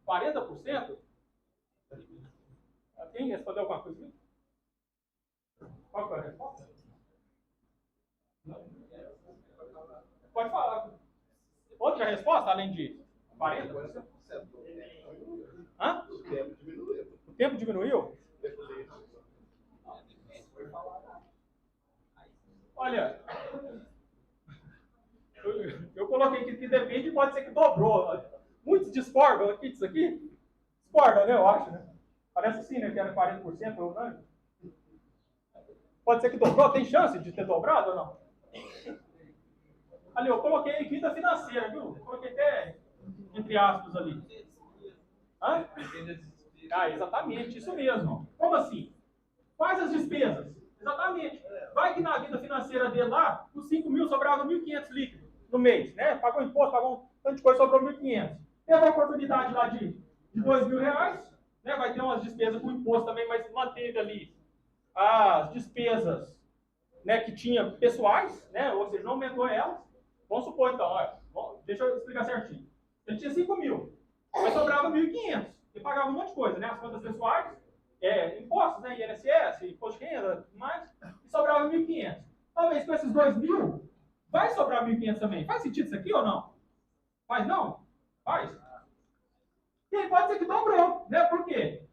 40%? Quem respondeu alguma coisa? Qual foi a resposta? Pode falar. Outra resposta, além de 40%? Hã? O tempo diminuiu? Olha, eu coloquei que depende, pode ser que dobrou. Muitos discordam aqui disso aqui. Discordam, né? Eu acho, né? Parece sim, né? Que era 40% ou não. Pode ser que dobrou. Tem chance de ter dobrado ou não? Ali, eu coloquei vida financeira, viu? Eu coloquei até entre aspas ali. Hã? Exatamente, isso mesmo. Como assim? Quais as despesas? Exatamente. Vai que na vida financeira dele lá, os 5 mil sobrava 1.500 líquido no mês, né? Pagou imposto, pagou um tanto de coisa, sobrou 1.500. Teve uma oportunidade lá de 2 mil reais, né? Vai ter umas despesas com imposto também, mas manteve ali as despesas, né, que tinha pessoais, né? Ou seja, não aumentou elas. Vamos supor então, olha, deixa eu explicar certinho. Ele tinha 5 mil, mas sobrava 1.500. Ele pagava um monte de coisa, né? As contas pessoais, impostos, né? INSS, imposto de renda, tudo mais, e sobrava 1.500. Talvez com esses 2 mil, vai sobrar 1.500 também. Faz sentido isso aqui ou não? Faz não? Faz. E aí pode ser que dobrou, né? Por quê?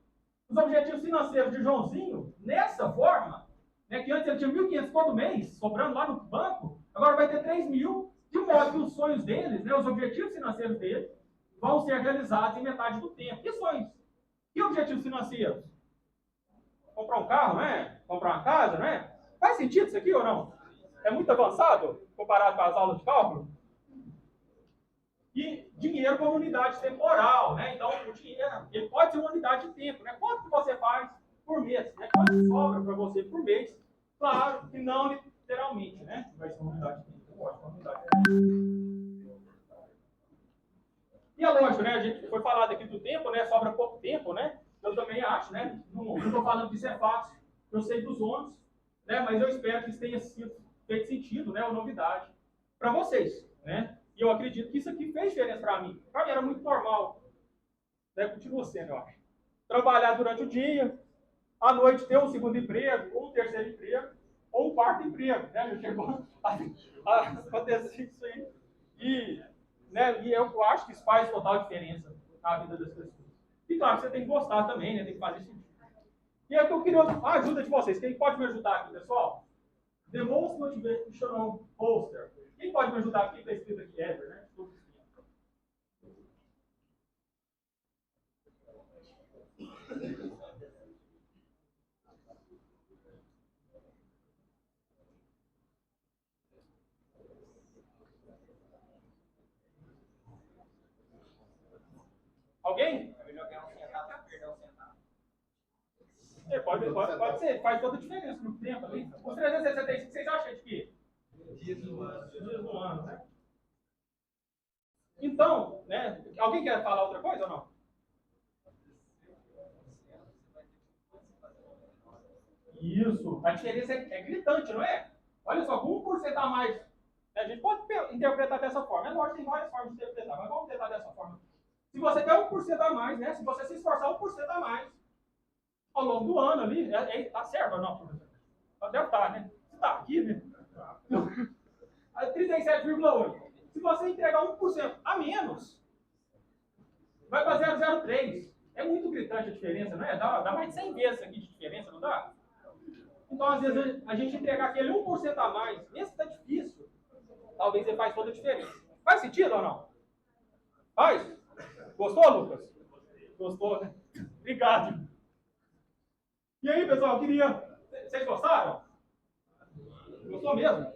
Os objetivos financeiros de Joãozinho, nessa forma, né, que antes ele tinha 1.500 todo mês, sobrando lá no banco, agora vai ter 3.000, de modo que os sonhos deles, né, os objetivos financeiros deles, vão ser realizados em metade do tempo. Que sonhos? Que objetivos financeiros? Comprar um carro, não é? Comprar uma casa, não é? Faz sentido isso aqui ou não? É muito avançado comparado com as aulas de cálculo? E dinheiro como unidade temporal, né? Então, o dinheiro, ele pode ser uma unidade de tempo, né? Quanto que você faz por mês, né? Quanto sobra para você por mês? Claro que não literalmente, né? Vai ser uma unidade de tempo. Uma unidade de tempo. E é lógico, né? A gente foi falado aqui do tempo, né? Sobra pouco tempo, né? Eu também acho, né? Não estou falando que isso é fácil. Eu sei dos ônus, né? Mas eu espero que isso tenha sido feito sentido, né? Uma novidade para vocês, né? E eu acredito que isso aqui fez diferença para mim. Para mim era muito normal. Né? Continua sendo, eu acho. Trabalhar durante o dia, à noite ter um segundo emprego, ou um terceiro emprego, ou um quarto emprego. Né? Já chegou a acontecer isso aí. E eu acho que isso faz total diferença na vida das pessoas. E claro, você tem que gostar também, né? Tem que fazer sentido. E é que eu queria a ajuda de vocês. Quem pode me ajudar aqui, pessoal? The Most Motivational Poster. Quem pode me ajudar aqui? Está escrito aqui, Ever, né? Alguém? Pode ser, faz toda a diferença no tempo ali. Os 365, vocês acham de quê? Dias do ano, né? Então, né? Alguém quer falar outra coisa ou não? Isso, a diferença é gritante, não é? Olha só, com 1% a mais, né? A gente pode interpretar dessa forma. É lógico, tem várias formas de interpretar, mas vamos tentar dessa forma. Se você der 1% a mais, né? Se você se esforçar 1% a mais ao longo do ano ali, tá certo ou não, professor? Deve estar, né? Se tá aqui, né? 37,8. Se você entregar 1% a menos, vai para 0,03. É muito gritante a diferença, não é? Dá mais de 100 vezes aqui de diferença, não dá? Então, às vezes, a gente entregar aquele 1% a mais, mesmo que está difícil, talvez ele faz toda a diferença. Faz sentido ou não? Faz? Gostou, Lucas? Gostou, né? Obrigado. E aí, pessoal, vocês gostaram? Gostou mesmo?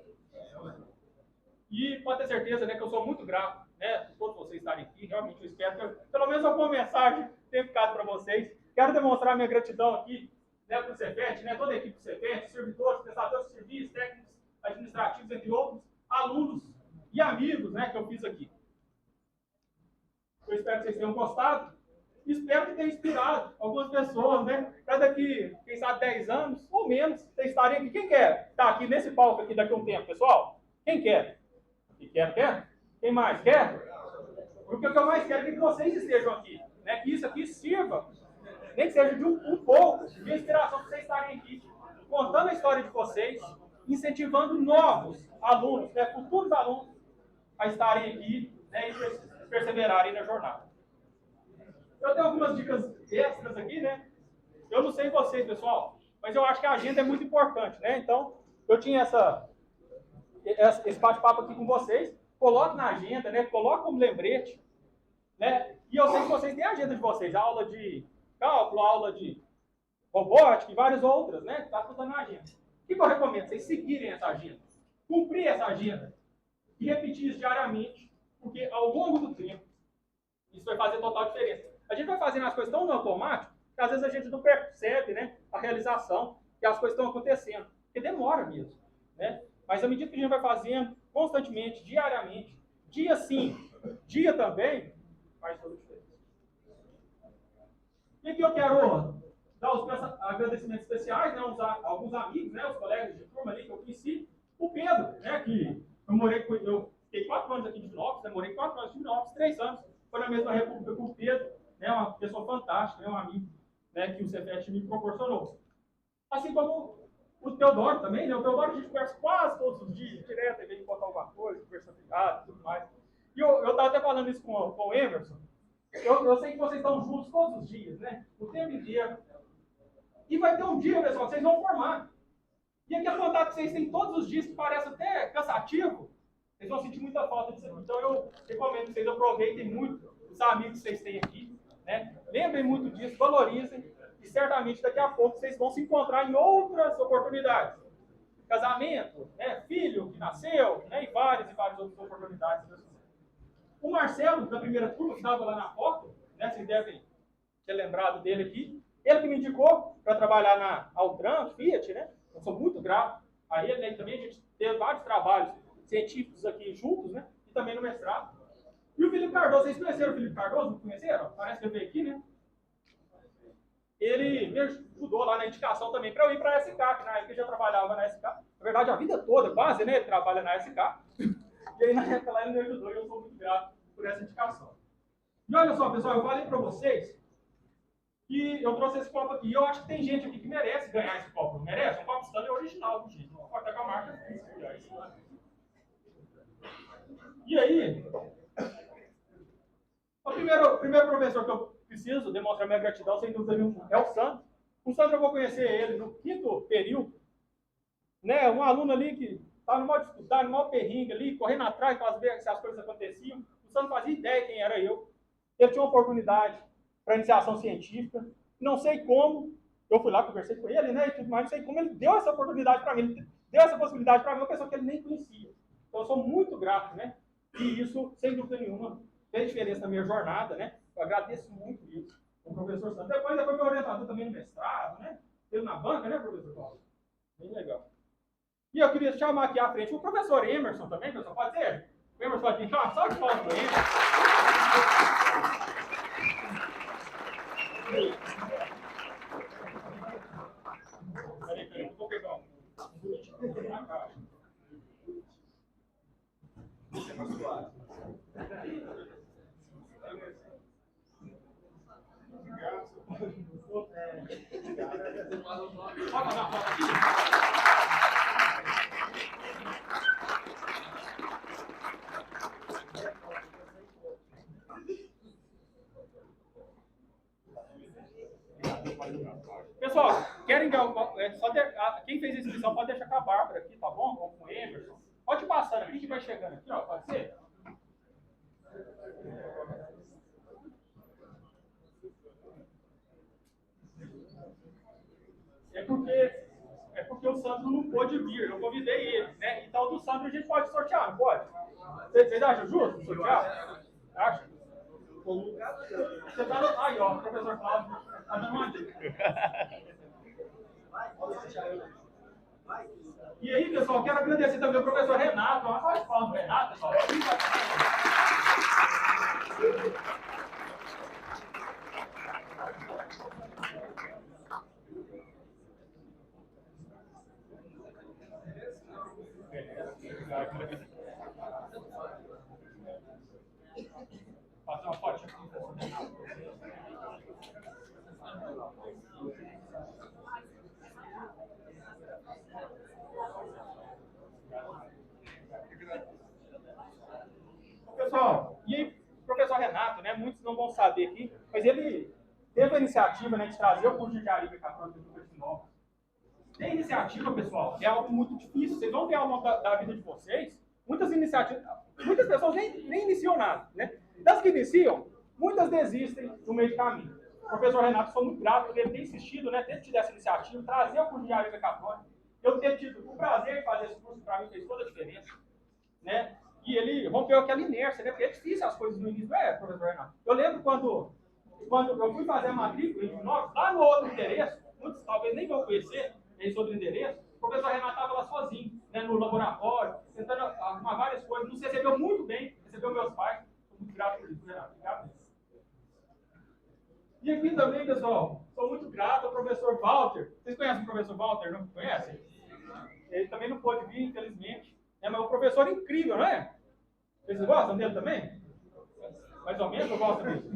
E pode ter certeza, né, que eu sou muito grato, né, por todos vocês estarem aqui. Realmente eu espero que pelo menos alguma mensagem tenha ficado para vocês. Quero demonstrar minha gratidão aqui, né, para o Cefet, né, toda a equipe do Cefet, servidores, prestadores de serviços, técnicos administrativos, entre outros, alunos e amigos, né, que eu fiz aqui. Eu espero que vocês tenham gostado. Espero que tenha inspirado algumas pessoas, né? Para daqui, quem sabe, 10 anos ou menos, vocês estarem aqui. Quem quer estar aqui nesse palco aqui daqui a um tempo, pessoal? Quem quer? E quer? Quem mais quer? Porque o que eu mais quero é que vocês estejam aqui, né? Que isso aqui sirva, nem que seja de um pouco de inspiração para vocês estarem aqui, contando a história de vocês, incentivando novos alunos, né? Futuros alunos, a estarem aqui, né? E perseverarem na jornada. Eu tenho algumas dicas extras aqui, né? Eu não sei vocês, pessoal, mas eu acho que a agenda é muito importante, né? Então, eu tinha esse bate-papo aqui com vocês. Coloque na agenda, né? Coloque como lembrete, né? E eu sei que vocês têm a agenda de vocês, a aula de cálculo, a aula de robótica e várias outras, né? Está tudo na agenda. O que eu recomendo? Vocês seguirem essa agenda, cumprir essa agenda e repetir isso diariamente, porque ao longo do tempo, isso vai fazer total diferença. A gente vai fazendo as coisas tão no automático que às vezes a gente não percebe, né, a realização, que as coisas estão acontecendo. Porque demora mesmo, né? Mas à medida que a gente vai fazendo constantemente, diariamente, dia sim, dia também, faz toda a diferença. E aqui eu quero dar os agradecimentos especiais, né, alguns amigos, né, os colegas de turma ali que eu conheci. O Pedro, né, que eu fiquei 4 anos aqui de Divinópolis, né, morei 4 anos em Divinópolis, 3 anos foi na mesma república com o Pedro, né, uma pessoa fantástica, né, um amigo, né, que o Cefet me proporcionou. Assim como o Teodoro também, né, o Teodoro a gente conversa quase todos os dias, direto, em vez de botar alguma coisa, conversando e tudo mais. E eu estava até falando isso com o Emerson. Eu sei que vocês estão juntos todos os dias, né, o tempo inteiro. E vai ter um dia, pessoal, que vocês vão formar. E aquele contato que vocês têm todos os dias, que parece até cansativo, vocês vão sentir muita falta disso aqui. Então eu recomendo que vocês aproveitem muito os amigos que vocês têm aqui, né? Lembrem muito disso, valorizem, e certamente daqui a pouco vocês vão se encontrar em outras oportunidades. Casamento, né? Filho que nasceu, né? E várias outras oportunidades. O Marcelo, da primeira turma, que estava lá na foto, né? Vocês devem ter lembrado dele aqui. Ele que me indicou para trabalhar na Altran, Fiat, né? Eu sou muito grato a ele, né? E também a gente teve vários trabalhos científicos aqui juntos, né? E também no mestrado. E o Felipe Cardoso, vocês conheceram o Felipe Cardoso? Não conheceram? Parece que ele veio aqui, né? Ele me ajudou lá na indicação também para eu ir para a SK, que na época eu já trabalhava na SK. Na verdade, a vida toda, quase, né? Ele trabalha na SK. E aí, na época lá, ele me ajudou e eu sou muito grato por essa indicação. E olha só, pessoal, eu falei para vocês que eu trouxe esse copo aqui. E eu acho que tem gente aqui que merece ganhar esse copo. Não merece? É um copo Stanley original, gente. Não pode estar com a marca. E aí, o primeiro professor que eu preciso demonstrar minha gratidão, sem dúvida nenhuma, é o Sandro. O Sandro eu vou conhecer ele no 5º período. Né? Um aluno ali que estava no modo de estudar, no modo perrengue ali, correndo atrás para ver se as coisas aconteciam. O Sandro fazia ideia quem era eu. Ele tinha uma oportunidade para iniciação científica. Não sei como, eu fui lá, conversei com ele, né? E tudo mais, não sei como ele deu essa oportunidade para mim. Ele deu essa possibilidade para mim, uma pessoa que ele nem conhecia. Então eu sou muito grato, né? E isso, sem dúvida nenhuma, fez diferença na minha jornada, né? Eu agradeço muito isso. O professor Santos. Depois foi meu orientador também no mestrado, né? Ele na banca, né, professor Paulo? Bem legal. E eu queria chamar aqui à frente o professor Emerson também, pessoal. Pode ser? O Emerson aqui, só de falar com ele. Peraí, eu vou pegar um bonitinho na caixa. Pessoal, querem quem fez a inscrição pode deixar com a Bárbara aqui, tá bom? Ou com o Emerson. Pode ir passando aqui que vai chegando aqui, ó, pode ser? É porque o Sandro não pôde vir, eu convidei ele, né? Então do Sandro a gente pode sortear, não pode? Vocês acham justo sortear? Acha? Você tá no... Aí, ó, o professor Cláudio tá dando uma dica. E aí, pessoal, quero agradecer também ao professor Renato. Uma salva de palmas do Renato, pessoal. Fazer uma fotinha com o professor Renato. Pessoal, e aí, o professor Renato, né, muitos não vão saber aqui, mas ele teve a iniciativa, né, de trazer o curso de engenharia mecatrônica para o Sinop. Ter iniciativa, pessoal, é algo muito difícil. Vocês vão ver ao longo da vida de vocês, muitas iniciativas, muitas pessoas nem iniciam nada, né? Das que iniciam, muitas desistem no meio do caminho. O professor Renato, sou muito grato por ele ter insistido, né, ter tido essa iniciativa, trazer o curso de engenharia mecatrônica. Eu ter tido o prazer de fazer esse curso, para mim, fez toda a diferença, né? E ele rompeu aquela inércia, né? Porque é difícil as coisas no início, professor Renato? Eu lembro quando eu fui fazer a matrícula em Divinópolis, lá no outro endereço, muitos talvez nem vão conhecer esse outro endereço, o professor Renato estava lá sozinho, né, no laboratório, tentando arrumar várias coisas, nos recebeu muito bem, recebeu meus pais, sou muito grato por isso, Renato, obrigado. E aqui também, pessoal, sou muito grato ao professor Walter. Vocês conhecem o professor Walter, não conhecem? Ele também não pôde vir, infelizmente, mas é um professor incrível, não é? Vocês gostam dele também? Mais ou menos, eu gosto disso.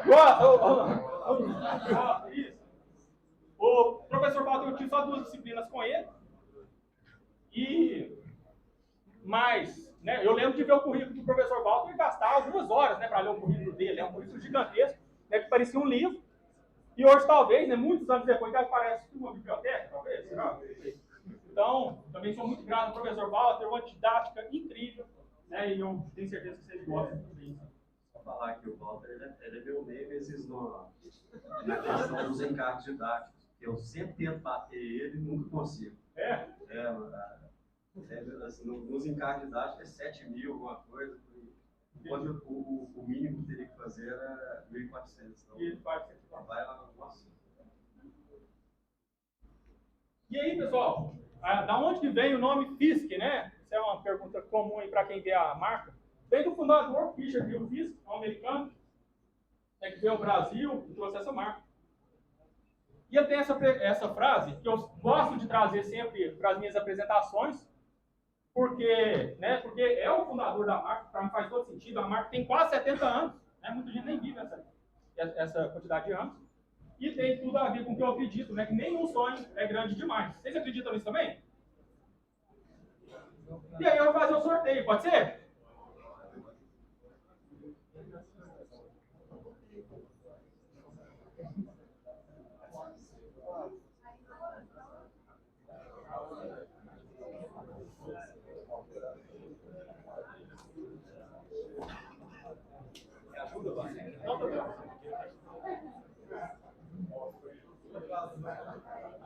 Gosta, isso. O professor Walter, eu tive só 2 disciplinas com ele. Mas, né, eu lembro de ver o currículo do professor Walter e gastar algumas horas, né, para ler o currículo dele. É um currículo gigantesco, né, que parecia um livro. E hoje, talvez, né, muitos anos depois, parece uma biblioteca, talvez, será? Então, também sou muito grato ao professor Walter, uma didática incrível, né? E eu tenho certeza que vocês gostam também. Vou falar que o Walter, ele é meu nemesis na questão dos encargos didáticos. Eu sempre tento bater ele e nunca consigo. É? Assim, nos encargos didáticos é 7 mil, alguma coisa. Enquanto o mínimo que teria que fazer era 1.400. Então, E ele vai nossa. E aí, pessoal, da onde que vem o nome Fisk, né? Essa é uma pergunta comum aí para quem vê a marca. Vem do fundador Fisher Bill Fisk, um americano, que veio ao Brasil e trouxe essa marca. E ele tem essa frase que eu gosto de trazer sempre para as minhas apresentações, porque é o fundador da marca, para mim faz todo sentido. A marca tem quase 70 anos, né? Muita gente nem vive essa quantidade de anos. E tem tudo a ver com o que eu acredito, né? Que nenhum sonho é grande demais. Vocês acreditam nisso também? E aí eu vou fazer o sorteio, pode ser?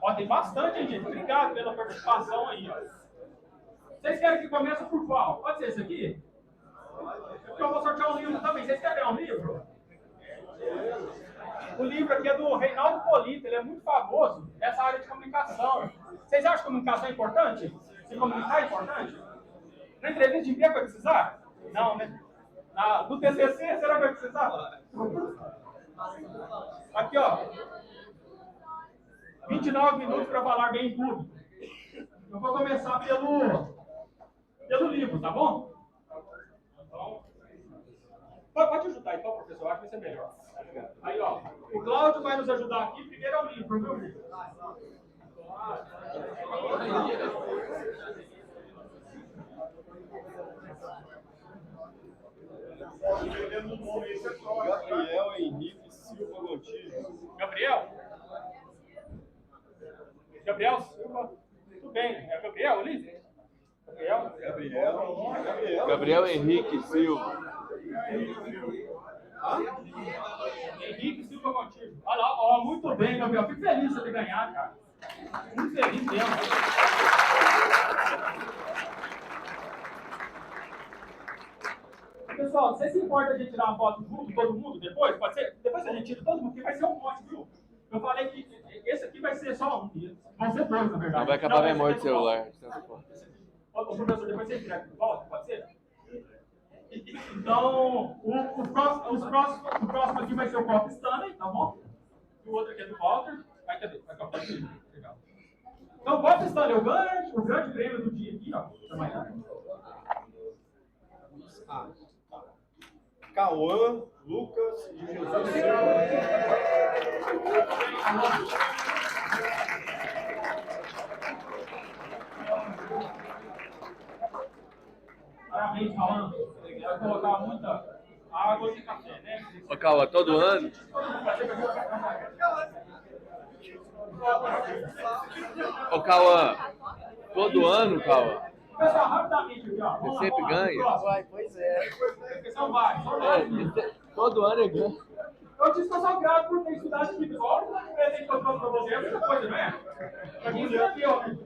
Ó, tem bastante, hein, gente? Obrigado pela participação aí, ó. Vocês querem que comece por qual? Pode ser esse aqui? Porque eu vou sortear um livro também. Vocês querem um livro? O livro aqui é do Reinaldo Polito, ele é muito famoso nessa área de comunicação. Vocês acham que comunicação é importante? Se comunicar é importante? Na entrevista de emprego vai precisar? Não, né? Do TCC, será que vai precisar? Aqui, ó. 29 minutos para falar bem em público. Eu vou começar pelo livro, tá bom? Então, pode ajudar então, professor, acho que vai ser melhor. Aí, ó, o Cláudio vai nos ajudar aqui. Primeiro é o livro, viu? Gabriel Henrique Silva Gontijo. Gabriel? Gabriel Silva? Tudo bem. É Gabriel ali? Gabriel Henrique Silva. Henrique Silva Gontijo. Olha lá, ó, muito bem, Gabriel. Fico feliz de você ter ganhado, cara. Muito feliz mesmo. Pessoal, você se importa a gente tirar uma foto junto, todo mundo, depois? Pode ser? Depois a gente tira todo mundo, porque vai ser um monte, viu? Eu falei que esse aqui vai ser só um. Vão ser dois, na verdade. Não vai acabar a memória do celular. Ô, professor, depois você tira de volta, pode ser? Então, o próximo aqui vai ser o copo Stanley, tá bom? E o outro aqui é do Walter. Vai, cadê? Vai cá, legal. Então, o copo Stanley, o grande prêmio do dia aqui, ó. Cauã Lucas de Jesus Parabéns, Cauã. Vai colocar muita água e café, né? Ô, Cauã, todo ano? Ô, Cauã, todo ano, Cauã? Pessoal, rapidamente aqui, ó. Você sempre ganha? Pois é. São vários. Todo ano é ganha. Eu disse que eu sou grato por ter estudado aqui, pessoal. Olha o presente que eu trouxe pra você. É muita coisa, não é? Pra quem escreveu, né?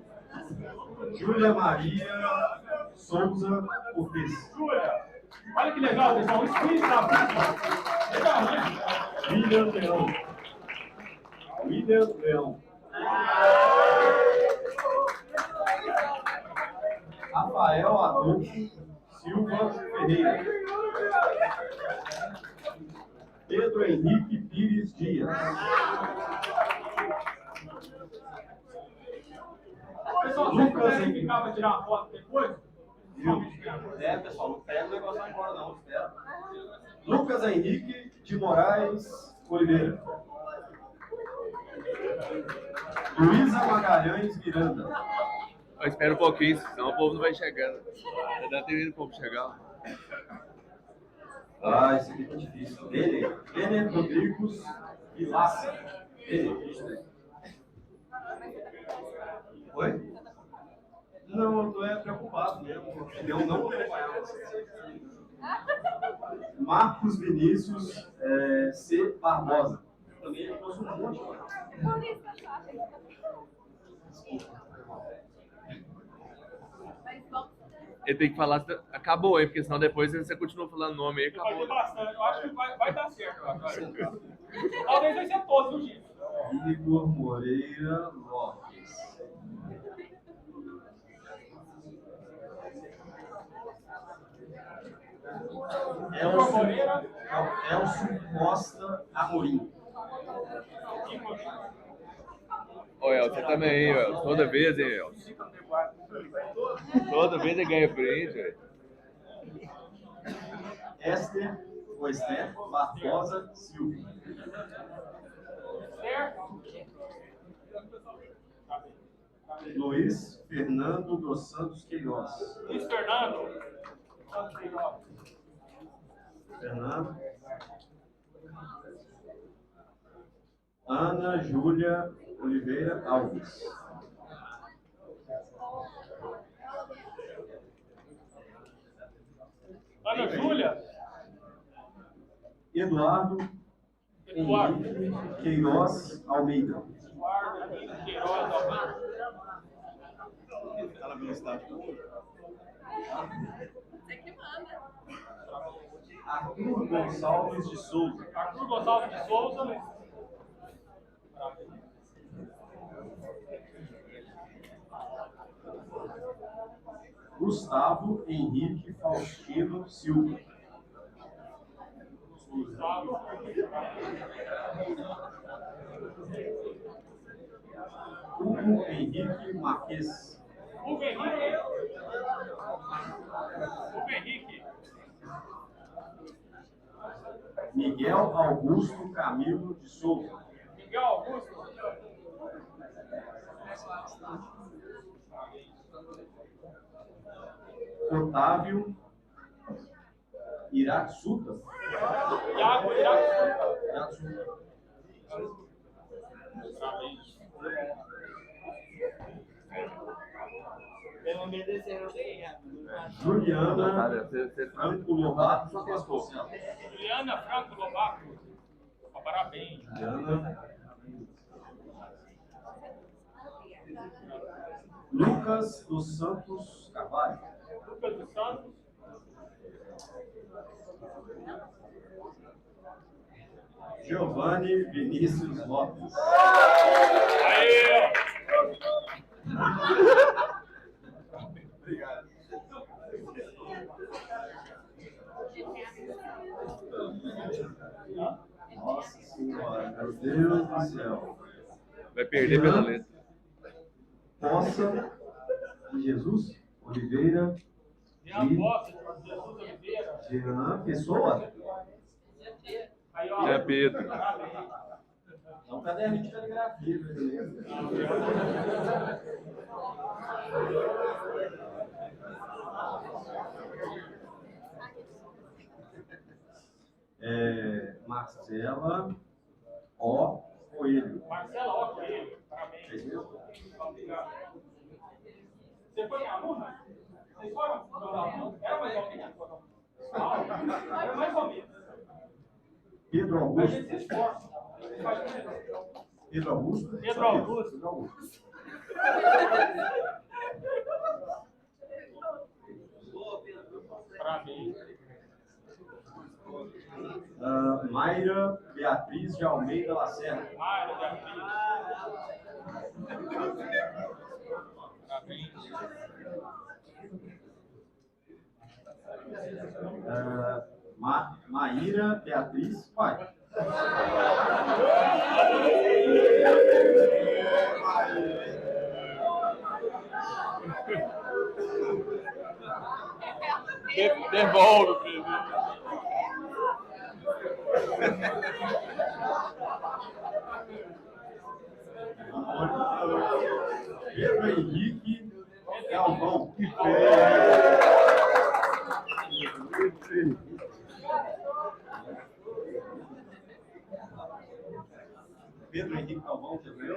Júlia Maria Souza Cortes. Júlia. Olha que legal, pessoal. O espírito da vida. Legal, né? William Leão. William Leão. Rafael Adolfo Silva Ferreira. Pedro Henrique Pires Dias. Pessoal, vocês puderem ficar para tirar uma foto depois? Pessoal, não pega o negócio agora não, espera. Lucas Henrique de Moraes Oliveira. Luísa Magalhães Miranda. Eu espero um pouquinho, senão o povo não vai chegando. Ainda tem vindo o povo chegar. Esse aqui tá difícil. Ele Rodrigues Vilaça. Oi? Não, eu tô preocupado mesmo, porque eu não vou acompanhar você. Marcos Vinícius C. Barbosa. Também ele trouxe um monte. Por isso que eu Mas vamos Ele tem que falar. Acabou, hein? Porque senão depois você continua falando nome aí. Vai ter Acabou. bastante. Eu acho que vai dar certo agora. Talvez vai ser todos, viu, Gil? Igor Moreira Lopes. Igor Moreira. Elcio Costa Amorim. Ô, El, você também, hein, El? Toda vez, hein, El? Toda vez ele ganha print, velho. Esther Barbosa Silva. Certo? Luiz Fernando dos Santos Queiroz. Luiz Fernando. Fernando. Ana Júlia Oliveira Alves. Ana Júlia. Eduardo Henrique Queiroz Almeida. Eduardo Henrique Queiroz Almeida. Tá na velocidade. Você que manda. Arthur Gonçalves de Souza. Arthur Gonçalves de Souza. Gustavo Henrique Faustino Silva. Gustavo. Hugo Henrique Marques. Hugo Henrique. Hugo Henrique. Miguel Augusto Camilo de Souza. Miguel Augusto. Otávio Iratsuta. Iago Iraque. Iratsuta. Juliana Cara, você Franco Lobato Vasconcelos. Juliana Franco Lobato. Parabéns. Juliana. Lucas dos Santos Carvalho. Lucas dos Santos. Giovanni Vinícius Lopes. Aê! Obrigado. Nossa Senhora, meu Deus do céu. vai perder pela letra. Poça de Jesus Oliveira. Jean Posse, Jesus Oliveira. Jean Pessoa. Aí, ó. Jean Pedro. Parabéns. É um caderno de caligrafia, beleza? Marcela O. Coelho. Marcela Ó Coelho. É Parabéns. isso mesmo? Obrigado. Você foi minha aluna? Vocês foram meus alunos? Era mais ou menos? Era mais ou menos. Pedro A Augusto. gente se esforça. Pedro Augusto. Pedro Augusto. Pedro Augusto. Parabéns. Mayra Beatriz de Almeida Lacerda. Mário Beatriz. Parabéns. Maíra Beatriz Pai. Devolve o presente. Pedro Henrique Galvão. Que feio. Pedro Henrique Galvão também.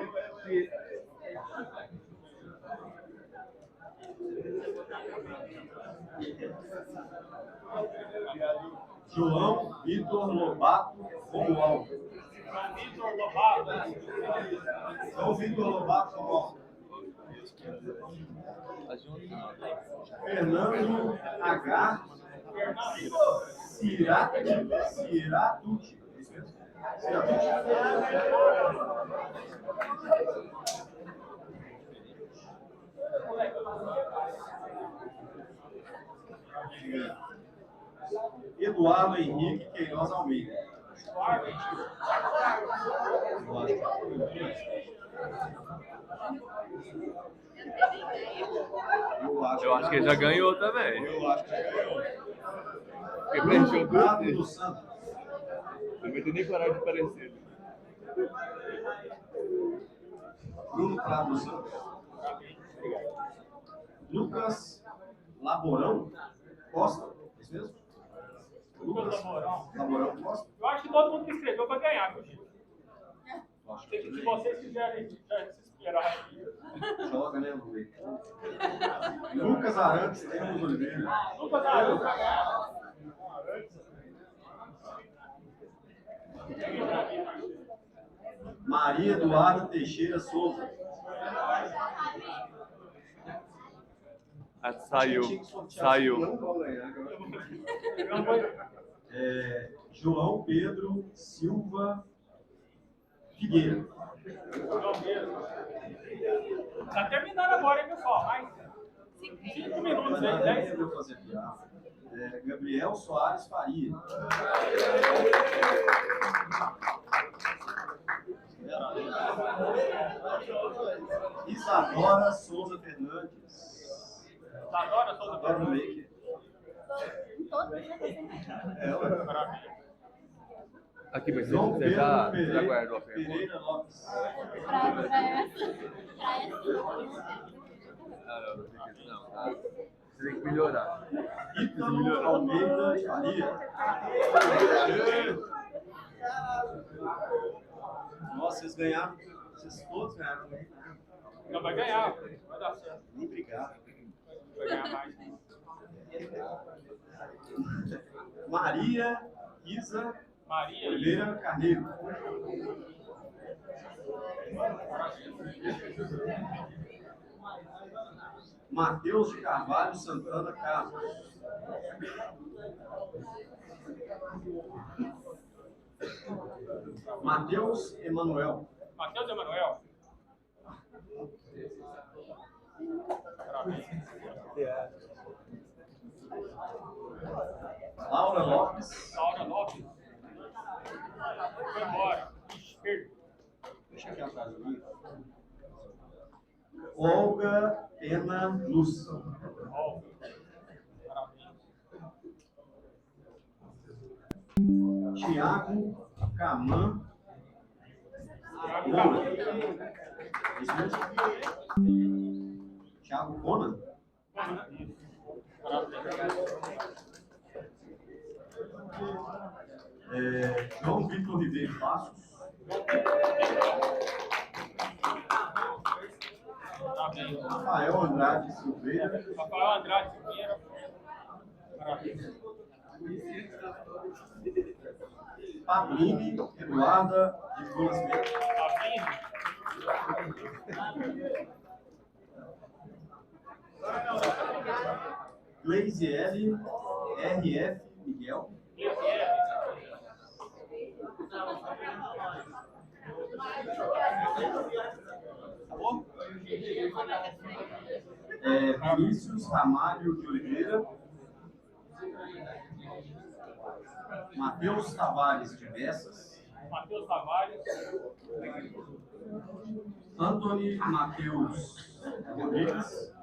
João Vitor Lobato Romualdo. Vitor Lobato. João Vitor Lobato Romualdo. Fernando H. Ciratucci. Eduardo Henrique Queiroz Almeida. Eu acho que ele já ganhou também. Eu acho que já ganhou. Porque preencheu Prado tudo. dos Santos. Não vai ter nem coragem de aparecer. Bruno Prado dos Santos. Lucas Laborão Costa. É isso mesmo? Lucas Laborão Costa. Eu acho que todo mundo que escreveu vai ganhar, meu filho. Se vocês quiserem já se esperar aqui. Joga, né, Luiz? Lucas Arantes Temos Oliveira. Lucas Arantes vai ganhar. Maria Eduarda Teixeira Souza. Ah, saiu. Saiu. Não vão ganhar. João Pedro Silva Figueira. Tá terminando agora, hein, pessoal? Mais 5 minutos aí, 10. Eu fazer piada. Gabriel Soares Faria. Isadora Souza Fernandes. Isadora Souza Adoro Fernandes. Ela. Aqui, mas João você Pedro já Pereira, guardou a pergunta? Pereira Lopes. Não, tá. Você tem que melhorar. Ítalo Almeida Faria. Nossa, vocês ganharam. Vocês todos ganharam. Não vai ganhar, vai dar certo. Nem obrigado. Vai ganhar mais. Maria Isa Maria Oliveira Carneiro. Matheus de Carvalho Santana Carlos. Matheus Emanuel. Matheus Emanuel. Parabéns. Laura Lopes. Laura Lopes. Foi embora. Ixi, perdi. Deixa aqui atrás do livro. Olga Pena Luz. Ó, parabéns. Tiago Caman. Conan. É isso mesmo? Tiago Conan. João Vitor Ribeiro Passos. Parabéns. Rafael Andrade Silveira. Rafael Andrade Silveira. Parabéns. Pabline Eduarda de Vilas Neto. Gleisiele RF Miguel. Vinícius Ramalho de Oliveira. Matheus Tavares de Bessas. Matheus Tavares. Antony Matheus Rodrigues.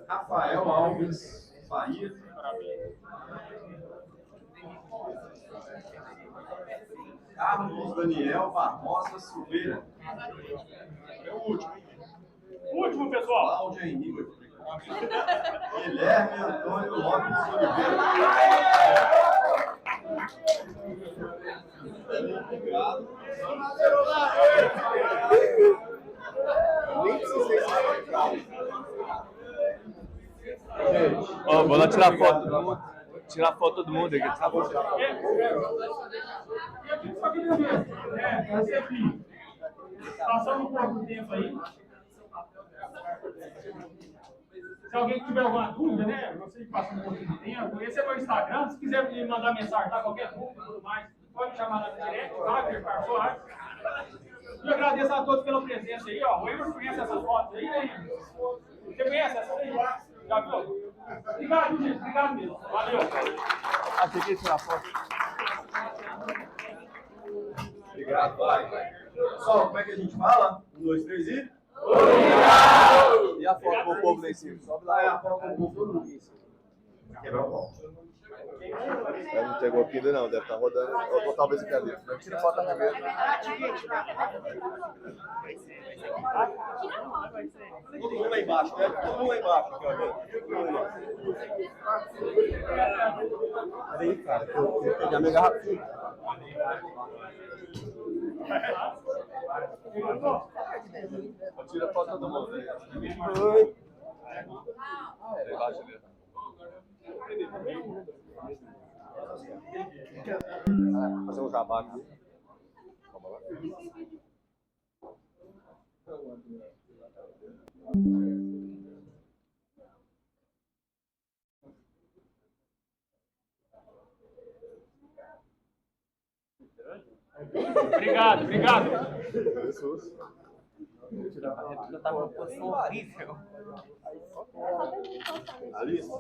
Rafael Alves Faria. Parabéns. Carlos Daniel Barbosa Silveira. É o último. Último, pessoal. Cláudia Henrique. Guilherme Antônio Lopes Oliveira. Obrigado. Nem precisei Ó, vou lá tirar foto todo mundo. Tirar foto todo mundo aqui. Tirar foto. E aqui só queria ver, você aqui, passando um pouco de tempo aí. Se alguém tiver alguma dúvida, né? Você que passa um pouquinho de tempo, esse é meu Instagram. Se quiser me mandar mensagem, tá? Qualquer dúvida e tudo mais, pode me chamar lá no direct, tá? Soares. E eu agradeço a todos pela presença aí, ó. O Emerson conhece essas fotos aí, né, Emerson? Você conhece essas aí? Já viu? Obrigado, gente. Obrigado mesmo. Valeu. Achei que ia tirar foto. Obrigado, pai. Pessoal, como é que a gente fala? 1, 2, 3 e... E a foto com o povo lá em cima? Sobe lá. Ah, é a foto com o povo. Quebrar o pau. Não chegou aqui ainda não, deve estar rodando, ou talvez aqui ali. Mas tira foto da primeira. Todo mundo lá embaixo, né? Todo mundo lá embaixo. Aqui, ó. Todo mundo lá embaixo. Peraí, cara, que eu vou pegar minha garrafinha. Tira foto todo mundo. Oi. Relaxa ali. Fazer um jabá aqui. Vamos lá. Obrigado, obrigado. Jesus. Já tá com posição horrível. Alice?